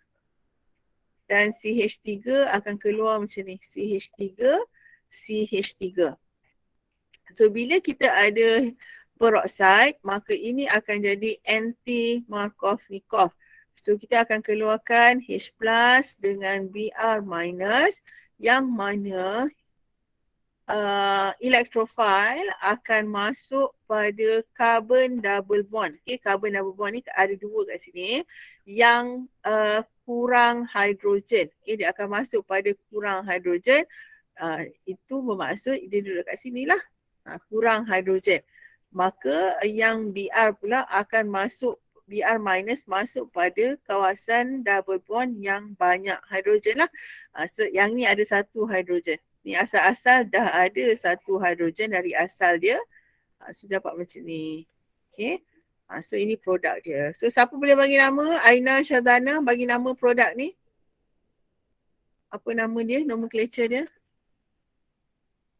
dan CH3 akan keluar macam ni. CH3, CH3. So bila kita ada peroxide, maka ini akan jadi anti-Markov-Nikov. So kita akan keluarkan H plus dengan Br minus, yang mana electrophile akan masuk pada carbon double bond. Okay, carbon double bond ni ada 2 kat sini yang kurang hidrogen. Okay, dia akan masuk pada kurang hidrogen. Itu bermaksud dia duduk kat sini lah. Kurang hidrogen. Maka yang Br pula akan masuk, Br minus masuk pada kawasan double bond yang banyak hidrogen lah. So yang ni ada 1 hidrogen. Ni asal-asal dah ada 1 hidrogen dari asal dia. Sudah dapat macam ni. Okay. So ini produk dia. So siapa boleh bagi nama? Aina Syazana bagi nama produk ni. Apa nama dia? Nomenclature dia?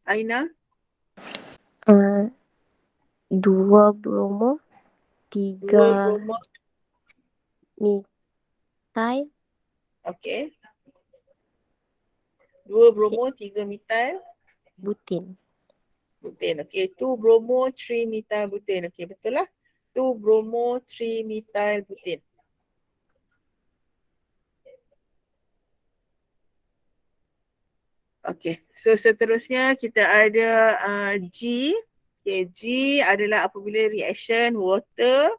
Aina? 2 bromo, 3 bromo. methyl, Okay. 2 bromo, 3 methyl butane. butane. Okay. 2 bromo, 3 methyl butane. Okay, betul lah. 2 bromo, 3 methyl butane. Okay. So seterusnya kita ada G. Okay, G adalah apabila reaction water,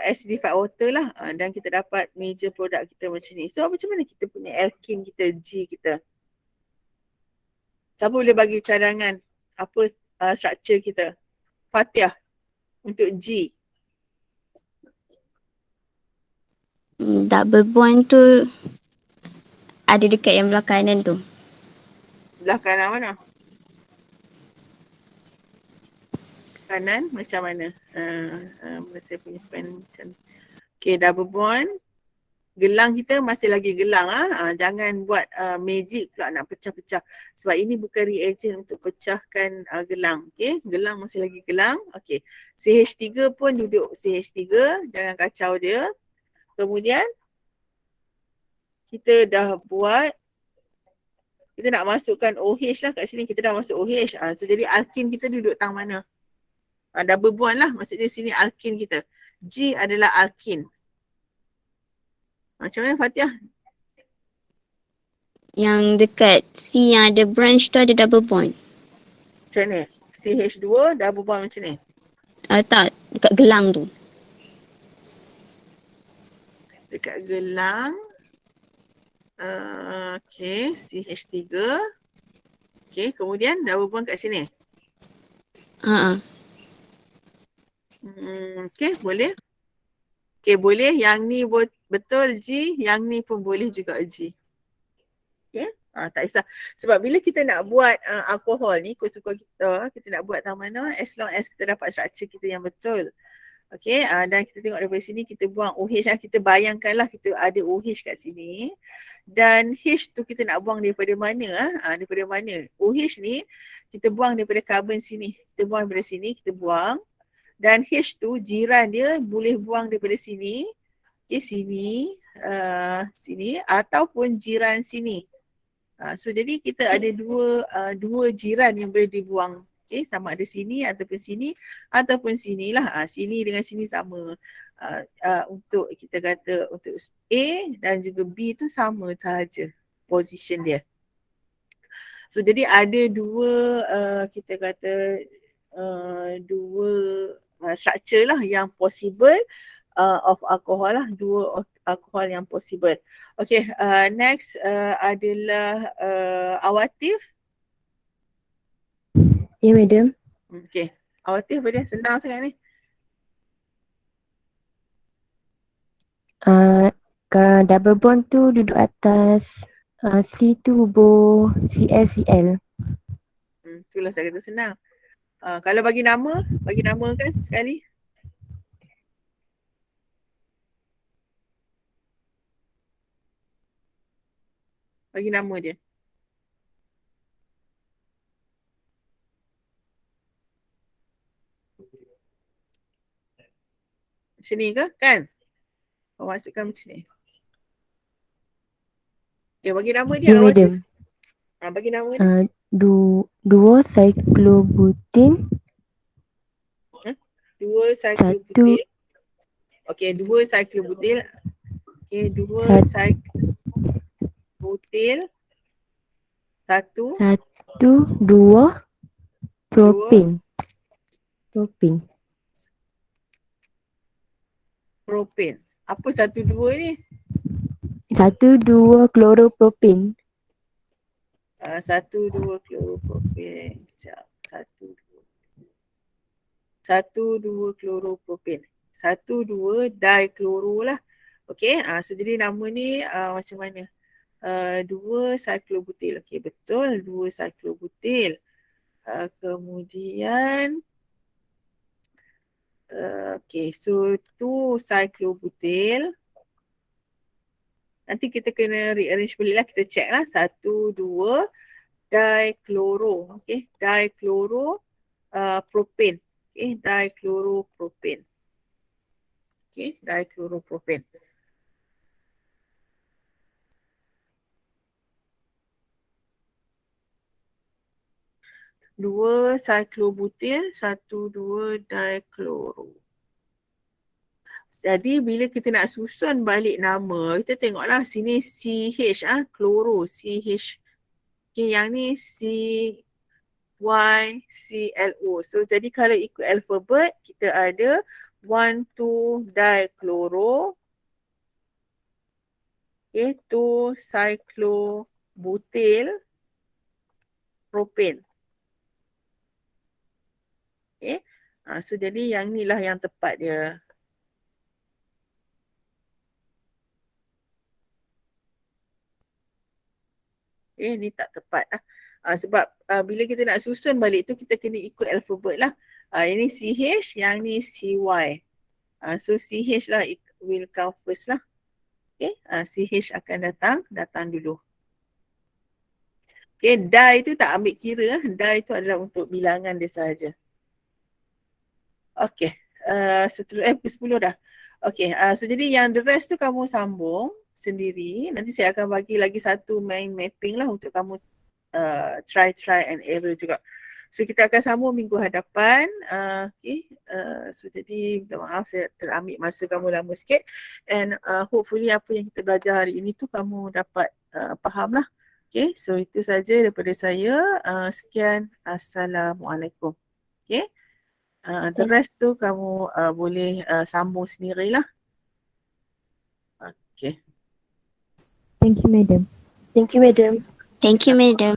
acidified water lah, dan kita dapat major produk kita macam ni. So macam mana kita punya alkene kita, G kita? Siapa boleh bagi cadangan apa struktur kita? Fatiah untuk G. Double bond tu ada dekat yang belah kanan tu. Belah kanan mana? Kanan macam mana? Saya punya pen macam. Okay, double bond. gelang kita masih lagi gelang. Jangan buat magic pula nak pecah-pecah. Sebab ini bukan reagent untuk pecahkan gelang. Okay, gelang masih lagi gelang. Okay, CH3 pun duduk CH3. Jangan kacau dia. Kemudian kita dah buat, kita nak masukkan OH lah kat sini. Kita dah masuk OH. So jadi alkin kita duduk tang mana? Double bond lah. Maksudnya sini alkin kita. G adalah alkin. Macam mana Fatihah? Yang dekat C yang ada branch tu ada double bond. Macam mana? CH2 double bond macam ni. Tak, dekat gelang tu. Dekat gelang. Okay, CH3. Okay, kemudian double bond kat sini. Okay, boleh. Okay, boleh. Yang ni betul G, yang ni pun boleh juga G. Okay, tak kisah. Sebab bila kita nak buat alkohol ni, suka kita nak buat tang mana, as long as kita dapat structure kita yang betul. Okay, dan kita tengok daripada sini, kita buang OH lah. Kita bayangkanlah kita ada OH kat sini. Dan H tu kita nak buang daripada mana? Daripada mana? OH ni, kita buang daripada carbon sini. Kita buang daripada sini, kita buang. Dan H tu jiran dia boleh buang daripada sini. Okay, sini. Sini. Ataupun jiran sini. So jadi kita ada dua jiran yang boleh dibuang. Okay, sama ada sini ataupun sini. Ataupun sini lah. Sini dengan sini sama. Untuk kita kata untuk A dan juga B tu sama sahaja position dia. So jadi ada kita kata dua structure lah yang possible of alcohol lah. Dua alcohol yang possible. Okay, next adalah awatif. Ya, madam. Okay, awatif apa dia? Senang sangat ni. Double bond tu duduk atas C tu hubung CL. Itulah saya kata senang. Kalau bagi nama kan sekali. Bagi nama dia. Macam ni ke? Kan? Kau masukkan macam ni. Okay, bagi nama dia. Ya, madam. Bagi nama dia. Dua cyclobutin. Dua cyclobutil. Okay, dua cyclobutil. Okay, dua cyclobutil. Dua propane. Propane. Apa 1, 2 ni? 1, 2 chloropropane. 1, 2 chloropropane. Sekejap. 1, 2 chloropropane. 1, 2 dichloro lah. Okay. So jadi nama ni macam mana? 2 cyclobutil. Okay, betul. 2 cyclobutil. Kemudian okay, so 2 cyclobutil. Nanti kita kena rearrange balik lah. Kita check lah. 1, 2 dichloro. Okay, dichloro propane. Okay, dichloropropane. Okay, dichloropropane. Dua cyclobutil, 1, 2 dichloro. Jadi bila kita nak susun balik nama, kita tengoklah sini CH, chloro, CH. Okay, yang ni CYCLO. So jadi kalau ikut alfabet, kita ada 1, 2 dichloro. Okay, 2 cyclobutil propane. Okay. So jadi yang ni lah yang tepat dia. Okay, ni tak tepat lah. Sebab bila kita nak susun balik tu, kita kena ikut alfabet lah. Ini CH, yang ni CY. So CH lah will come first lah. Okay, CH akan datang dulu. Okay, die itu tak ambil kira. Die itu adalah untuk bilangan dia sahaja. Okay, pukul 10 dah. Okay, so jadi yang the rest tu kamu sambung sendiri. Nanti saya akan bagi lagi satu mind mapping lah untuk kamu try and error juga. So kita akan sambung minggu hadapan. Okay, so jadi minta maaf saya terambil masa kamu lama sikit. And hopefully apa yang kita belajar hari ini tu kamu dapat faham lah. Okay, so itu saja daripada saya. Sekian. Assalamualaikum. Okay. The rest tu kamu boleh sambung sendirilah. Okay. Thank you, madam. Thank you, madam.